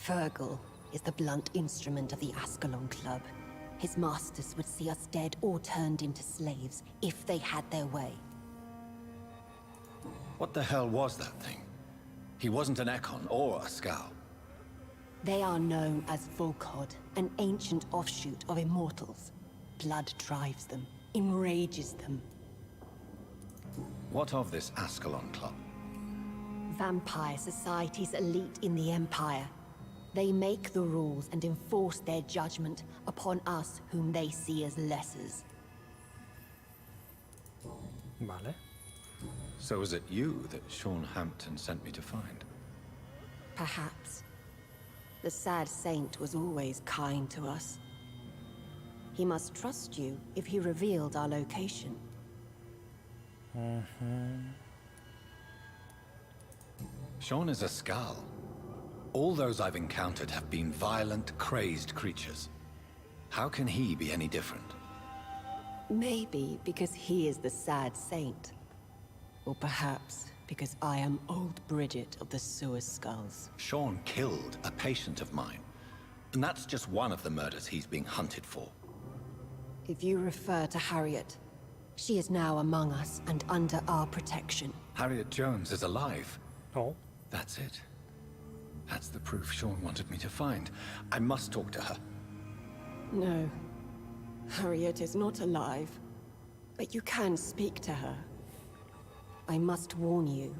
Fergal is the blunt instrument of the Ascalon Club. His masters would see us dead or turned into slaves if they had their way. What the hell was that thing? He wasn't an Ekon or a Scowl. They are known as Volkod, an ancient offshoot of immortals. Blood drives them, enrages them. What of this Ascalon Club? Vampire society's elite in the Empire. They make the rules and enforce their judgment upon us whom they see as lessers. Vale. So is it you that Sean Hampton sent me to find? Perhaps. The sad saint was always kind to us. He must trust you if he revealed our location. Sean is a Scowl. All those I've encountered have been violent, crazed creatures. How can he be any different? Maybe because he is the sad saint. Or perhaps because I am Old Bridget of the Sewer Skulls. Sean killed a patient of mine. And that's just one of the murders he's being hunted for. If you refer to Harriet, she is now among us and under our protection. Harriet Jones is alive. Oh. That's it. That's the proof Sean wanted me to find. I must talk to her. No. Harriet is not alive. But you can speak to her. I must warn you.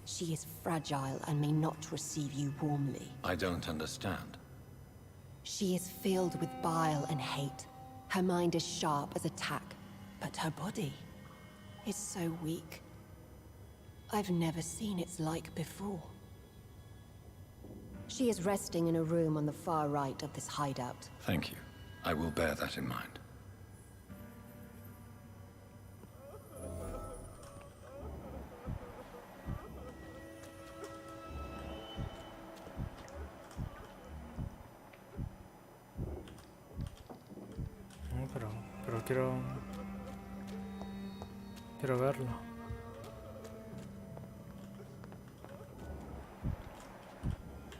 She is fragile and may not receive you warmly. I don't understand. She is filled with bile and hate. Her mind is sharp as a tack, but her body is so weak. I've never seen its like before. She is resting in a room on the far right of this hideout. Thank you. I will bear that in mind. No, pero quiero verlo.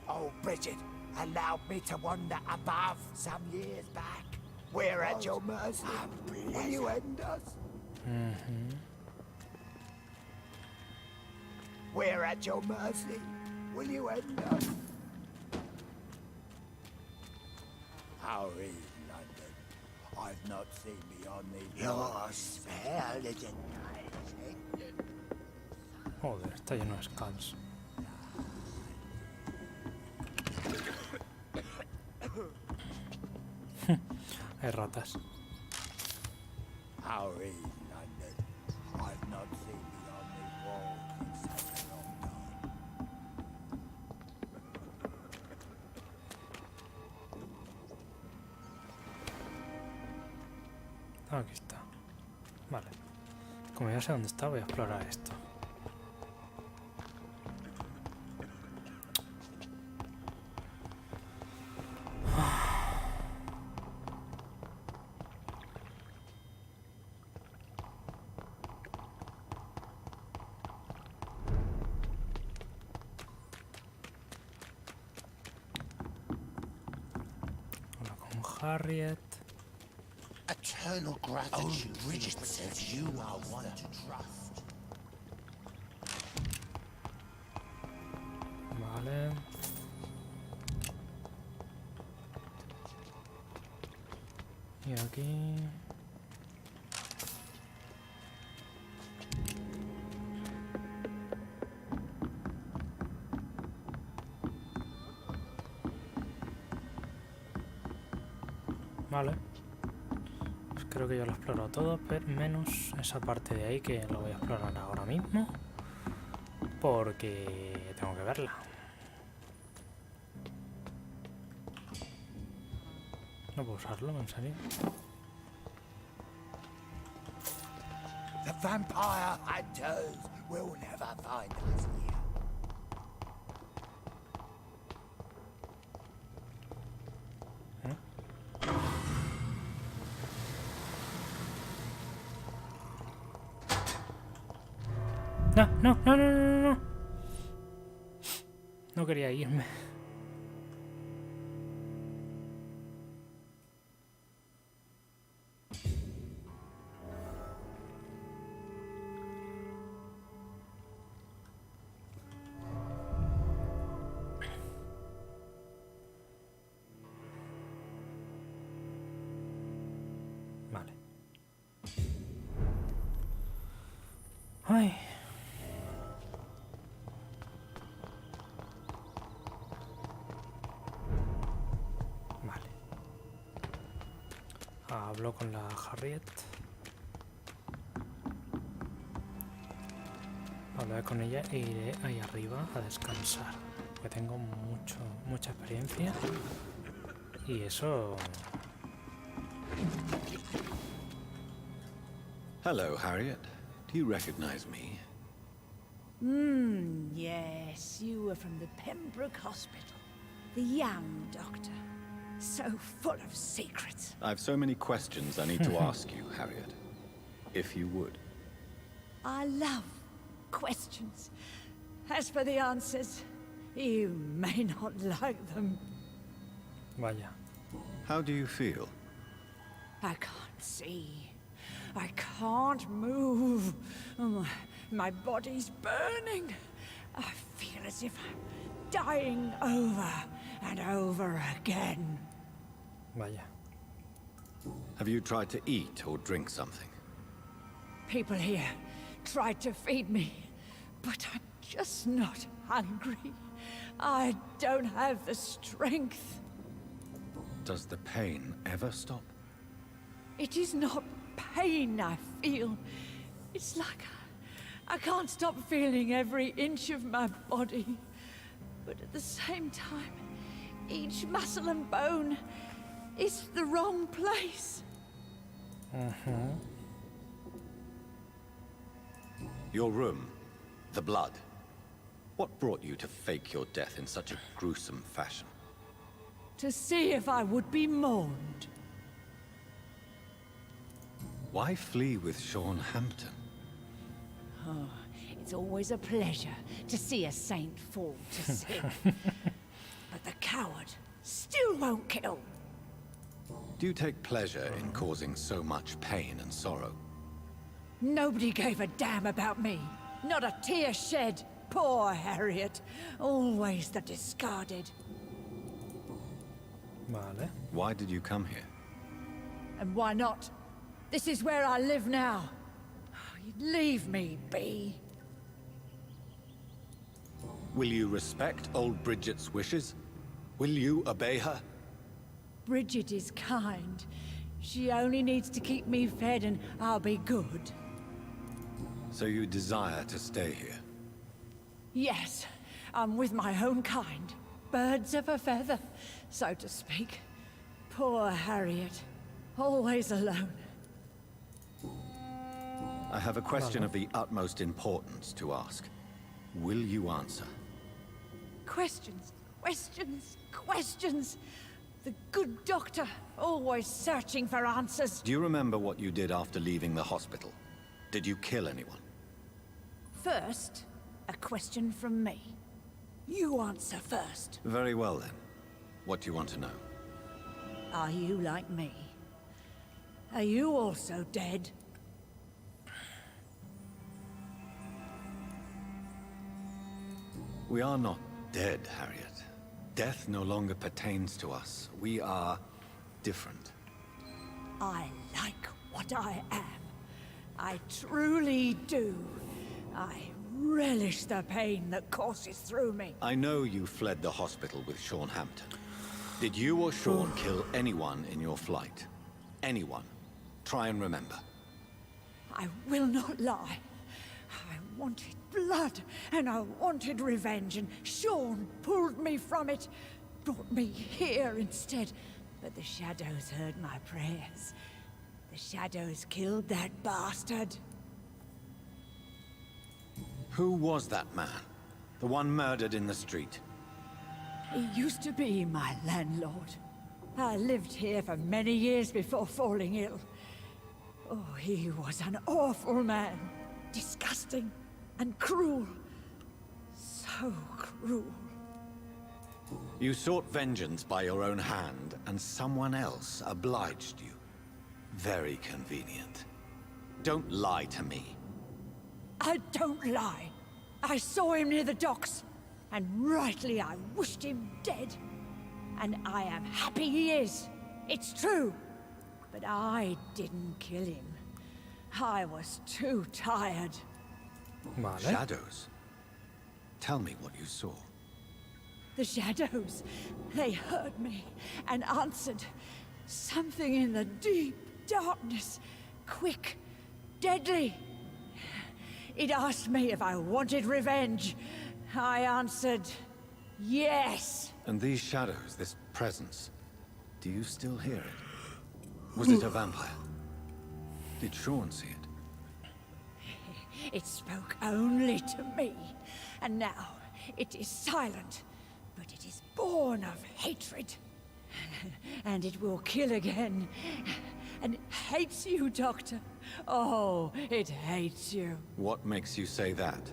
Oh, Bridget allowed me to wander above some years back. We're at your mercy. Will you end us? We're at your mercy. Will you end us? How is London? I've not seen beyond these. Your spell isn't nice. Joder, está lleno de scans. Hay ratas. How is London? I've not seen beyond these walls in such a long time. Aquí está. Vale. Como ya sé dónde está, voy a explorar esto. Hola con Harriet. Eternal gratitude. Oh, Bridget says you are one to trust. Vale. Y aquí... Vale. Pues creo que ya lo he explorado todo, pero menos esa parte de ahí que lo voy a explorar ahora mismo. Porque tengo que verla. No puedo usarlo, en serio. The vampire hunters will never find us here. No, no, no, no, no, no. No quería irme. Vale. Ay. Hablo con la Harriet. Hablaré con ella e iré ahí arriba a descansar. Porque tengo mucha experiencia. Y eso... Hello, Harriet. Do you recognize me? Yes, you were from the Pembroke Hospital. The young doctor. So full of secrets. I've so many questions I need to ask you, Harriet. If you would. I love questions. As for the answers, you may not like them. Vaya. How do you feel? I can't see. I can't move. My body's burning. I feel as if I'm dying over and over again. Vaya. Have you tried to eat or drink something? People here tried to feed me, but I'm just not hungry. I don't have the strength. Does the pain ever stop? It is not pain I feel. It's like I can't stop feeling every inch of my body. But at the same time, each muscle and bone is the wrong place. Your room, the blood. What brought you to fake your death in such a gruesome fashion? To see if I would be mourned. Why flee with Sean Hampton? Oh, it's always a pleasure to see a saint fall to sin. But the coward still won't kill. Do you take pleasure in causing so much pain and sorrow? Nobody gave a damn about me. Not a tear shed. Poor Harriet. Always the discarded. Vale. Why did you come here? And why not? This is where I live now. Leave me be. Will you respect old Bridget's wishes? Will you obey her? Bridget is kind. She only needs to keep me fed and I'll be good. So you desire to stay here? Yes, I'm with my own kind. Birds of a feather, so to speak. Poor Harriet. Always alone. I have a question of the utmost importance to ask. Will you answer? Questions, questions, questions. The good doctor, always searching for answers. Do you remember what you did after leaving the hospital? Did you kill anyone? First, a question from me. You answer first. Very well then. What do you want to know? Are you like me? Are you also dead? We are not dead, Harriet. Death no longer pertains to us. We are different. I like what I am. I truly do. I relish the pain that courses through me. I know you fled the hospital with Sean Hampton. Did you or Sean kill anyone in your flight? Anyone? Try and remember. I will not lie. I wanted blood, and I wanted revenge, and Sean pulled me from it, brought me here instead. But the shadows heard my prayers. The shadows killed that bastard. Who was that man? The one murdered in the street? He used to be my landlord. I lived here for many years before falling ill. Oh, he was an awful man. Disgusting and cruel. So cruel. You sought vengeance by your own hand, and someone else obliged you. Very convenient. Don't lie to me. I don't lie. I saw him near the docks, and rightly I wished him dead. And I am happy he is. It's true. But I didn't kill him. I was too tired. Vale. Shadows? Tell me what you saw. The shadows, they heard me and answered. Something in the deep darkness. Quick, deadly. It asked me if I wanted revenge. I answered, yes. And these shadows, this presence, do you still hear it? Was it a vampire? Did Sean see it? It spoke only to me, and now it is silent, but it is born of hatred. And it will kill again. And it hates you, Doctor. Oh, it hates you. What makes you say that?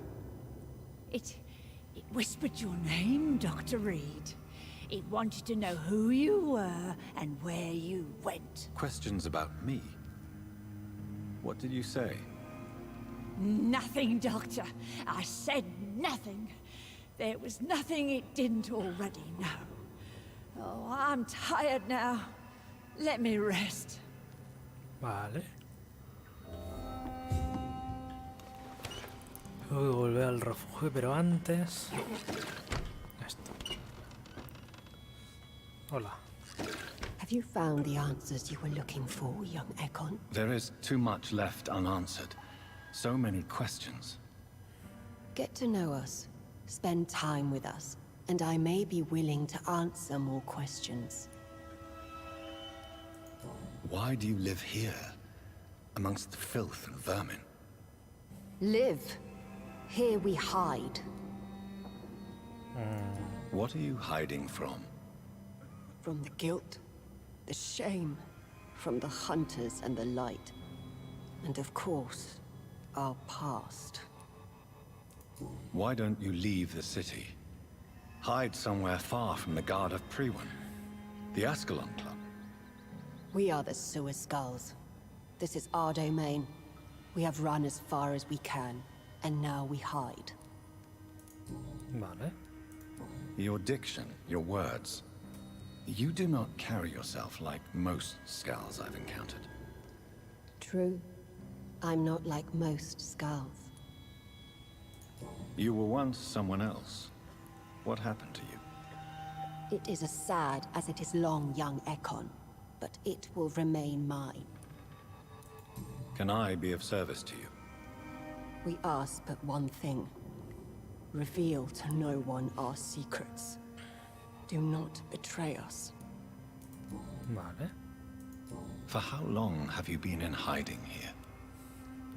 It whispered your name, Dr. Reed. It wanted to know who you were and where you went. Questions about me? What did you say? Nothing, Doctor. I said nothing. There was nothing it didn't already know. Oh, I'm tired now. Let me rest. Vale. Tengo que volver al refugio, pero antes... Esto. Hola. Have you found the answers you were looking for, young Ekon? There is too much left unanswered. So many questions. Get to know us. Spend time with us. And I may be willing to answer more questions. Why do you live here? Amongst the filth and vermin? Live. Here we hide. What are you hiding from? From the guilt, the shame, from the hunters and the light. And of course, our past. Why don't you leave the city? Hide somewhere far from the guard of Priwen. The Ascalon Club. We are the Sewer Skulls. This is our domain. We have run as far as we can, and now we hide. Vale. Your diction, your words. You do not carry yourself like most Skulls I've encountered. True. I'm not like most Skulls. You were once someone else. What happened to you? It is as sad as it is long, young Ekon, but it will remain mine. Can I be of service to you? We ask but one thing. Reveal to no one our secrets. Do not betray us. Vale. For how long have you been in hiding here?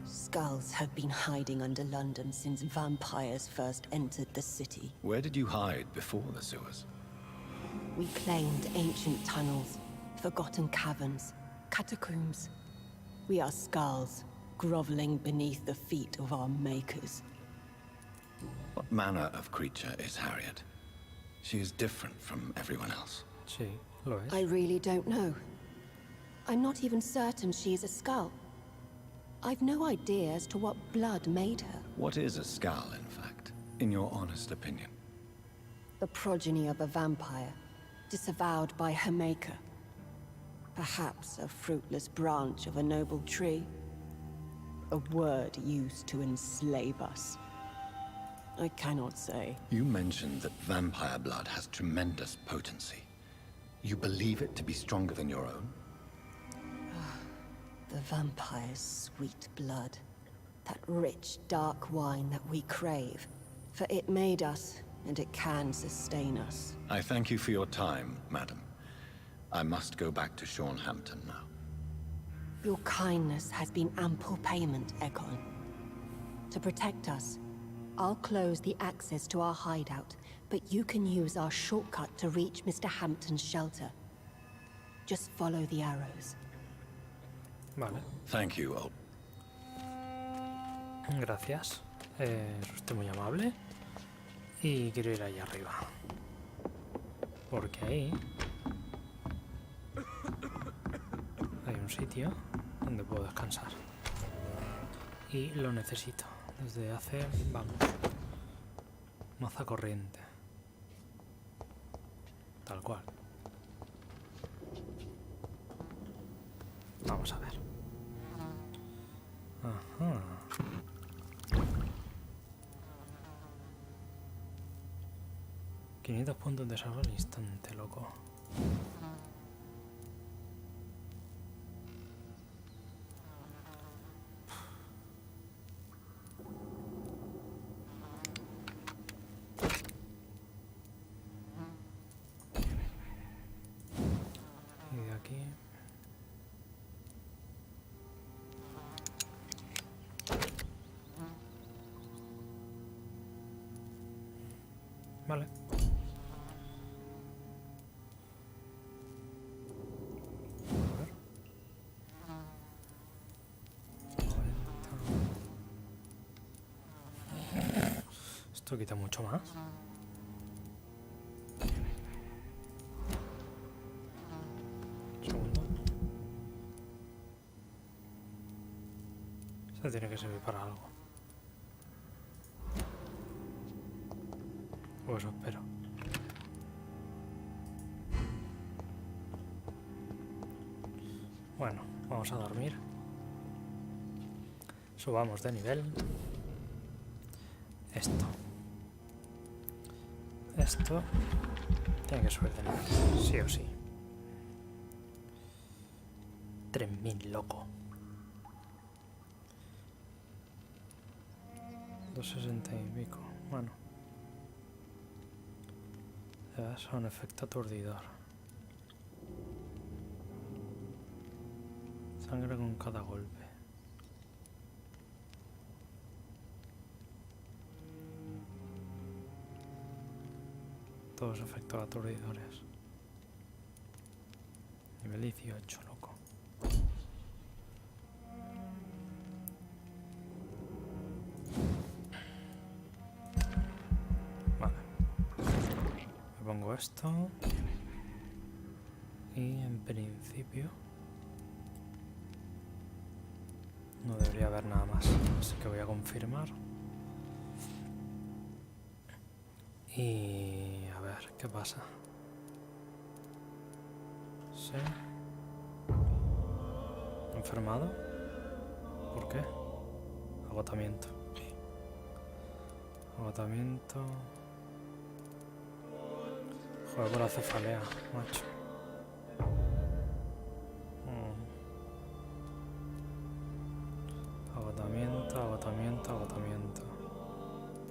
Skulls have been hiding under London since vampires first entered the city. Where did you hide before the sewers? We claimed ancient tunnels, forgotten caverns, catacombs. We are Skulls, groveling beneath the feet of our makers. What manner of creature is Harriet? She is different from everyone else. Sí, lo es. I really don't know. I'm not even certain she is a Skull. I've no idea as to what blood made her. What is a Skull, in fact, in your honest opinion? The progeny of a vampire, disavowed by her maker. Perhaps a fruitless branch of a noble tree. A word used to enslave us. I cannot say. You mentioned that vampire blood has tremendous potency. You believe it to be stronger than your own? The vampire's sweet blood. That rich, dark wine that we crave. For it made us, and it can sustain us. I thank you for your time, madam. I must go back to Hampton now. Your kindness has been ample payment, Egon. To protect us, I'll close the access to our hideout, but you can use our shortcut to reach Mr. Hampton's shelter. Just follow the arrows. Vale. Thank you, old. Gracias. Es usted muy amable. Y quiero ir allá arriba. Porque ahí hay un sitio donde puedo descansar. Y lo necesito. Desde hace... vamos. Maza corriente. Tal cual. Vamos a ver. Ajá. $500 puntos de salud al instante, loco. Y de aquí... Vale. Esto quita mucho más. Un segundo. Esto tiene que servir para algo. O eso espero. Bueno, vamos a dormir. Subamos de nivel. Esto tiene que subir de nivel, sí o sí. 3000, loco. 260 y pico. Bueno. Es un efecto aturdidor. Sangre con cada golpe. Todos efectos aturdidores. Nivel 18, loco. Vale. Me pongo esto. Y en principio no debería haber nada más. Así que voy a confirmar. Y a ver qué pasa. Sí. Enfermado. ¿Por qué? Agotamiento. Agotamiento. Joder, por la cefalea, macho. Agotamiento, agotamiento, agotamiento.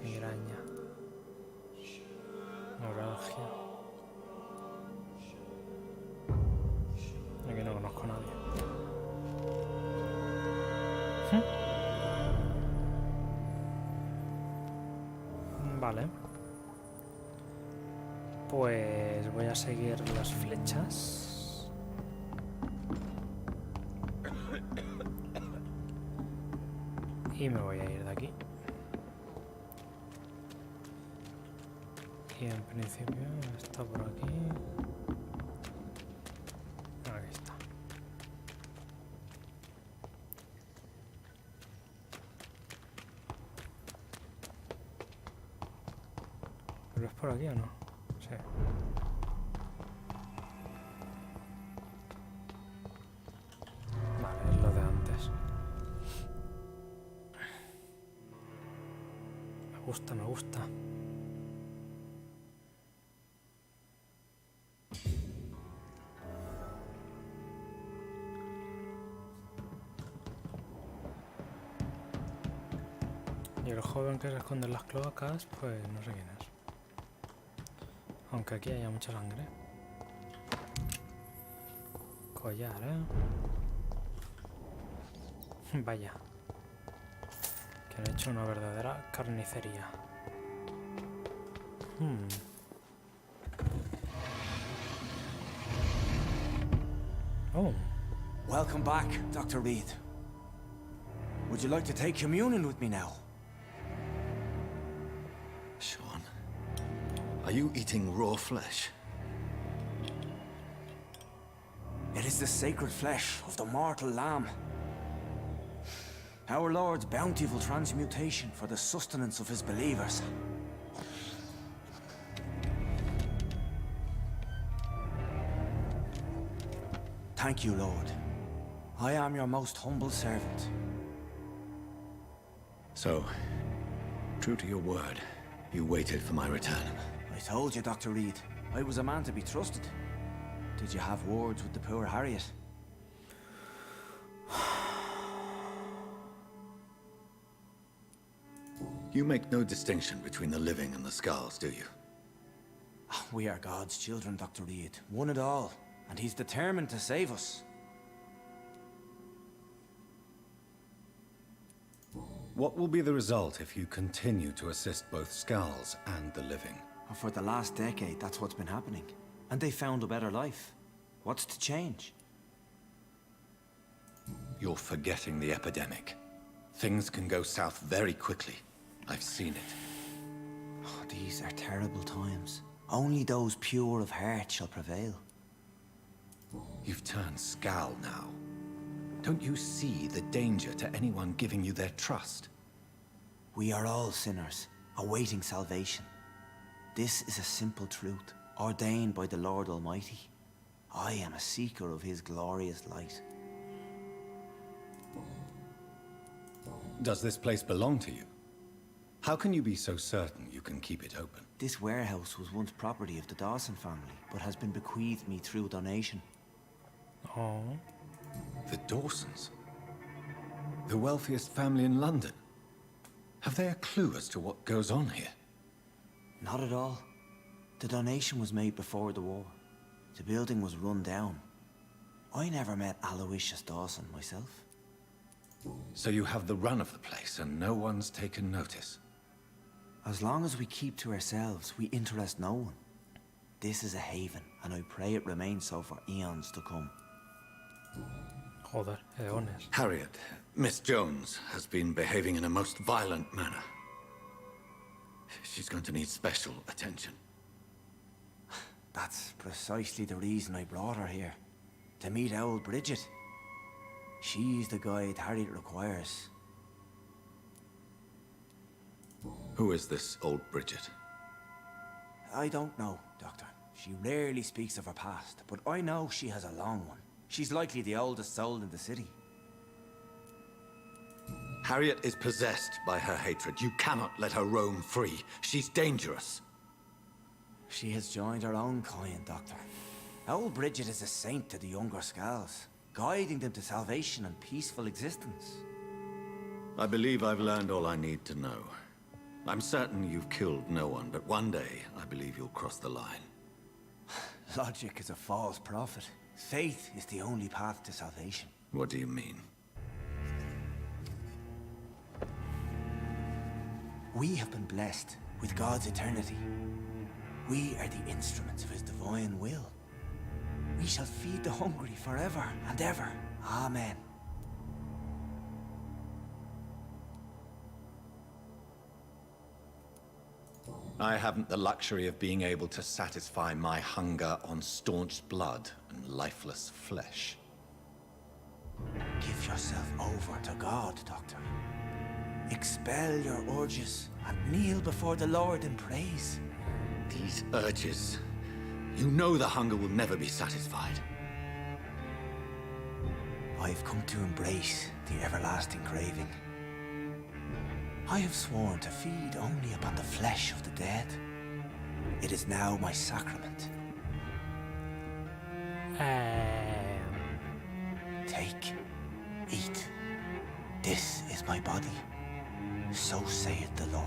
Migraña. Neuralgia. Aquí no conozco a nadie. Vale. Pues voy a seguir las flechas. Y me voy a ir de aquí. Y en principio está por aquí. Aquí está. ¿Pero es por aquí o no? Sí. Vale, es lo de antes. Me gusta, me gusta. Y el joven que se esconde en las cloacas, pues no sé quién es. Aunque aquí haya mucha sangre. Collar, Vaya. Que han hecho una verdadera carnicería. Oh. Welcome back, Dr. Reed. Would you like to take communion with me now? Sean, are you eating raw flesh? It is the sacred flesh of the mortal lamb. Our Lord's bountiful transmutation for the sustenance of his believers. Thank you, Lord. I am your most humble servant. So, true to your word, you waited for my return. I told you, Dr. Reed, I was a man to be trusted. Did you have words with the poor Harriet? You make no distinction between the living and the skulls, do you? We are God's children, Dr. Reed. One and all. And he's determined to save us. What will be the result if you continue to assist both skulls and the living? For the last decade, that's what's been happening. And they found a better life. What's to change? You're forgetting the epidemic. Things can go south very quickly. I've seen it. Oh, these are terrible times. Only those pure of heart shall prevail. You've turned Skal now. Don't you see the danger to anyone giving you their trust? We are all sinners, awaiting salvation. This is a simple truth, ordained by the Lord Almighty. I am a seeker of his glorious light. Does this place belong to you? How can you be so certain you can keep it open? This warehouse was once property of the Dawson family, but has been bequeathed me through donation. Oh. The Dawsons? The wealthiest family in London? Have they a clue as to what goes on here? Not at all. The donation was made before the war. The building was run down. I never met Aloysius Dawson myself. So you have the run of the place and no one's taken notice? As long as we keep to ourselves, we interest no one. This is a haven, and I pray it remains so for eons to come. Joder, eones. Harriet, Miss Jones has been behaving in a most violent manner. She's going to need special attention. That's precisely the reason I brought her here. To meet old Bridget. She's the guide Harriet requires. Who is this old Bridget? I don't know, Doctor. She rarely speaks of her past, but I know she has a long one. She's likely the oldest soul in the city. Harriet is possessed by her hatred. You cannot let her roam free. She's dangerous. She has joined her own kind, Doctor. Old Bridget is a saint to the younger Skals, guiding them to salvation and peaceful existence. I believe I've learned all I need to know. I'm certain you've killed no one, but one day I believe you'll cross the line. Logic is a false prophet. Faith is the only path to salvation. What do you mean? We have been blessed with God's eternity. We are the instruments of his divine will. We shall feed the hungry forever and ever. Amen. I haven't the luxury of being able to satisfy my hunger on staunched blood and lifeless flesh. Give yourself over to God, Doctor. Expel your urges and kneel before the Lord in praise. These urges. You know the hunger will never be satisfied. I've come to embrace the everlasting craving. I have sworn to feed only upon the flesh of the dead. It is now my sacrament. Take, eat. This is my body. So saith the Lord.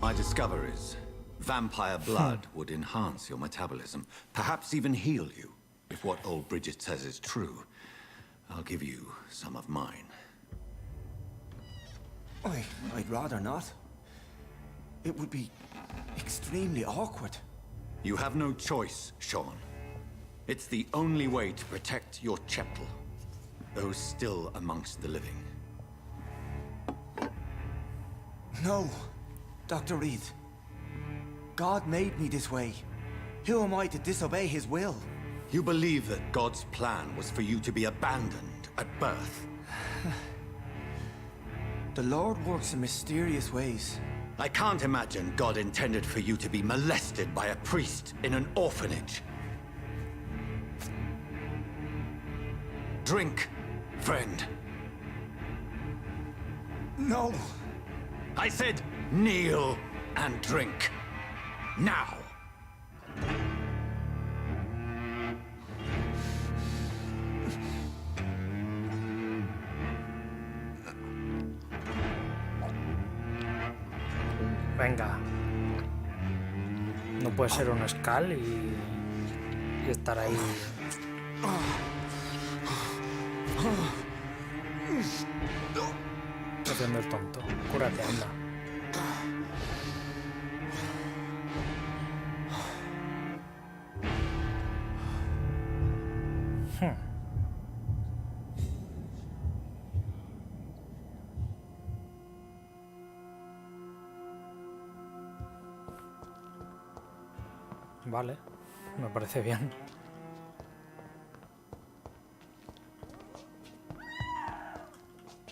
My discoveries. Vampire blood would enhance your metabolism, perhaps even heal you. If what old Bridget says is true, I'll give you some of mine. I'd rather not. It would be extremely awkward. You have no choice, Sean. It's the only way to protect your chettle, those still amongst the living. No, Dr. Reed. God made me this way. Who am I to disobey his will? You believe that God's plan was for you to be abandoned at birth? The Lord works in mysterious ways. I can't imagine God intended for you to be molested by a priest in an orphanage. Drink, friend. No. I said kneel and drink. Now. Venga. No puede ser un Skull y estar ahí. Haciendo el tonto. Cúrate, anda. Vale, me parece bien.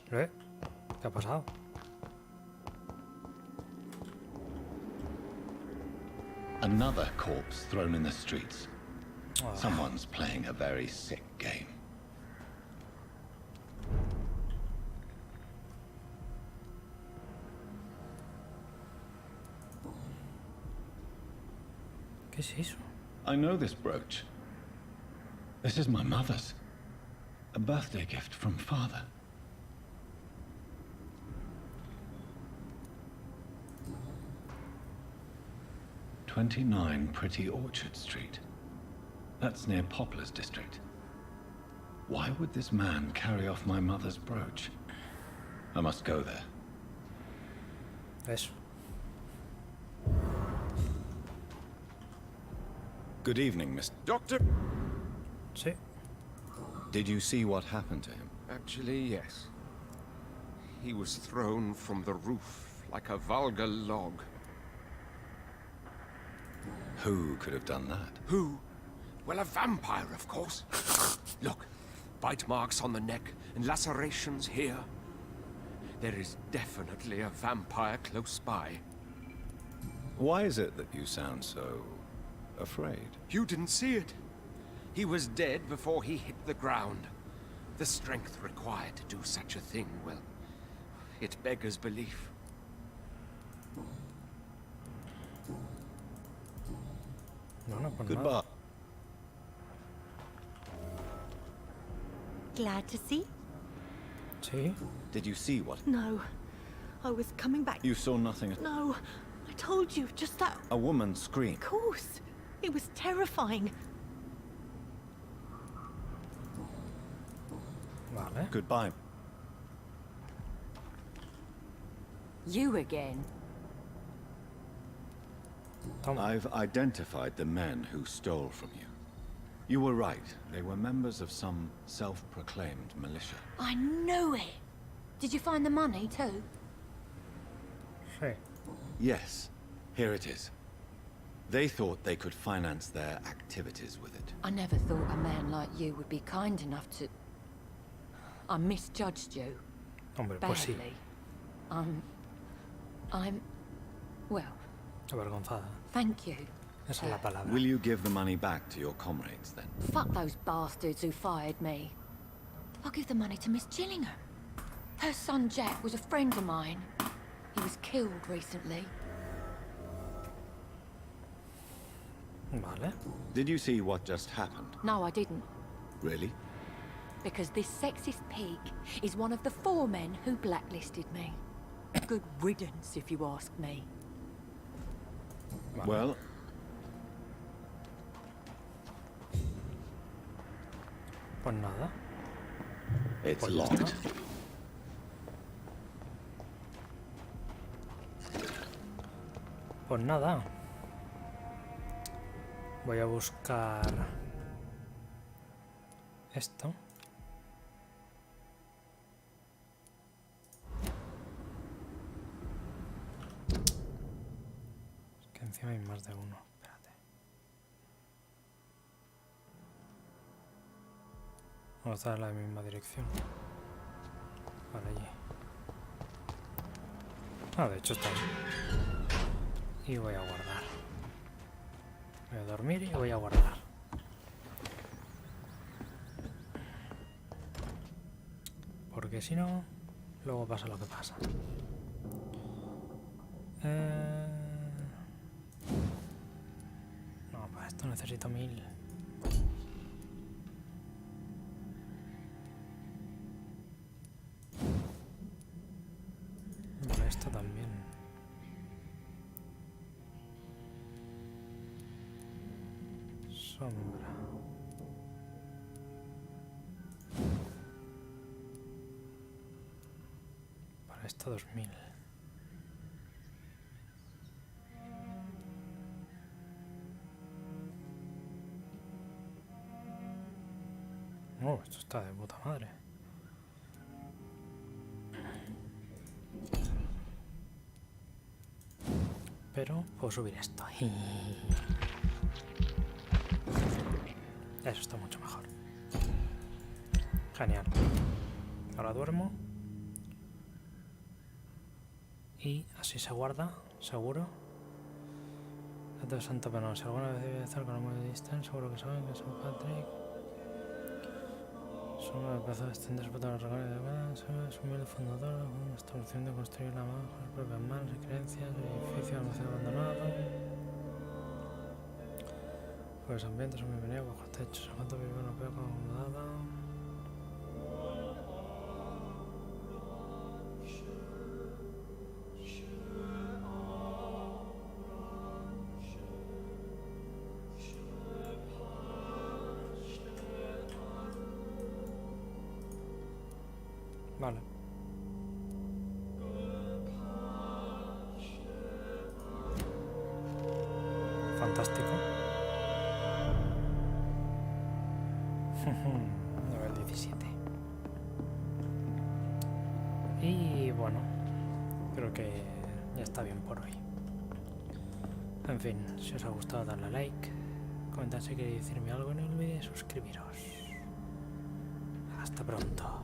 ¿Qué ha pasado? Another corpse thrown in the streets. Someone's playing a very sick game. ¿Qué es eso? I know this brooch. This is my mother's. A birthday gift from father. "29 Pretty Orchard Street. That's near Poplar's district. Why would this man carry off my mother's brooch? I must go there." Eso. Good evening, Mr. Doctor? Sí. Did you see what happened to him? Actually, yes. He was thrown from the roof like a vulgar log. Who could have done that? Who? Well, a vampire, of course. Look, bite marks on the neck and lacerations here. There is definitely a vampire close by. Why is it that you sound so afraid? You didn't see it. He was dead before he hit the ground. The strength required to do such a thing, well, it beggars belief. Goodbye. Glad to see? Sí. Did you see what? No. I was coming back. You saw nothing at... No. I told you, just that... A woman screamed. Of course. It was terrifying. Vale. Goodbye. You again? I've identified the men who stole from you. You were right. They were members of some self-proclaimed militia. I knew it! Did you find the money too? Sí. Yes. Here it is. They thought they could finance their activities with it. I never thought a man like you would be kind enough to... I misjudged you. Hombre, pues sí. Badly. I'm... Well, Avergonzada. thank you. Esa es la palabra. Will you give the money back to your comrades, then? Fuck those bastards who fired me. I'll give the money to Miss Gillingham. Her son Jack was a friend of mine. He was killed recently. Vale. Did you see what just happened? No, I didn't. Really? Because this sexist pig is one of the 4 men who blacklisted me. Good riddance, if you ask me. Well... Pues nada. It's Pues ya locked. está. Pues nada. Voy a buscar esto. Es que encima hay más de uno. Espérate. Vamos a dar la misma dirección. Para allí. Ah, de hecho está ahí. Y voy a guardar. Voy a dormir y voy a guardar. Porque si no, luego pasa lo que pasa. No, para esto necesito 1000. Para esto también. Sombra. Para esto 2000. Oh, esto está de puta madre. Pero puedo subir esto. Eso está mucho mejor. Genial. Ahora duermo. Y así se guarda, seguro. Gato de Santo Penón. Si alguna vez debe estar con la muerte distant, seguro que saben que es San Patrick. Solo empezó a extenderse por todas las regiones de Wales. Es un fundador, una instalación de construir la mano con sus propias manos y creencias, edificio almacén abandonado. Pues ambientes son bienvenidos bajo techos, aguanto vive una pega acomodada. Vale. Fantástico. Nivel 17. Y bueno, creo que ya está bien por hoy. En fin, si os ha gustado darle a like, comentad si queréis decirme algo y no olvidéis suscribiros. Hasta pronto.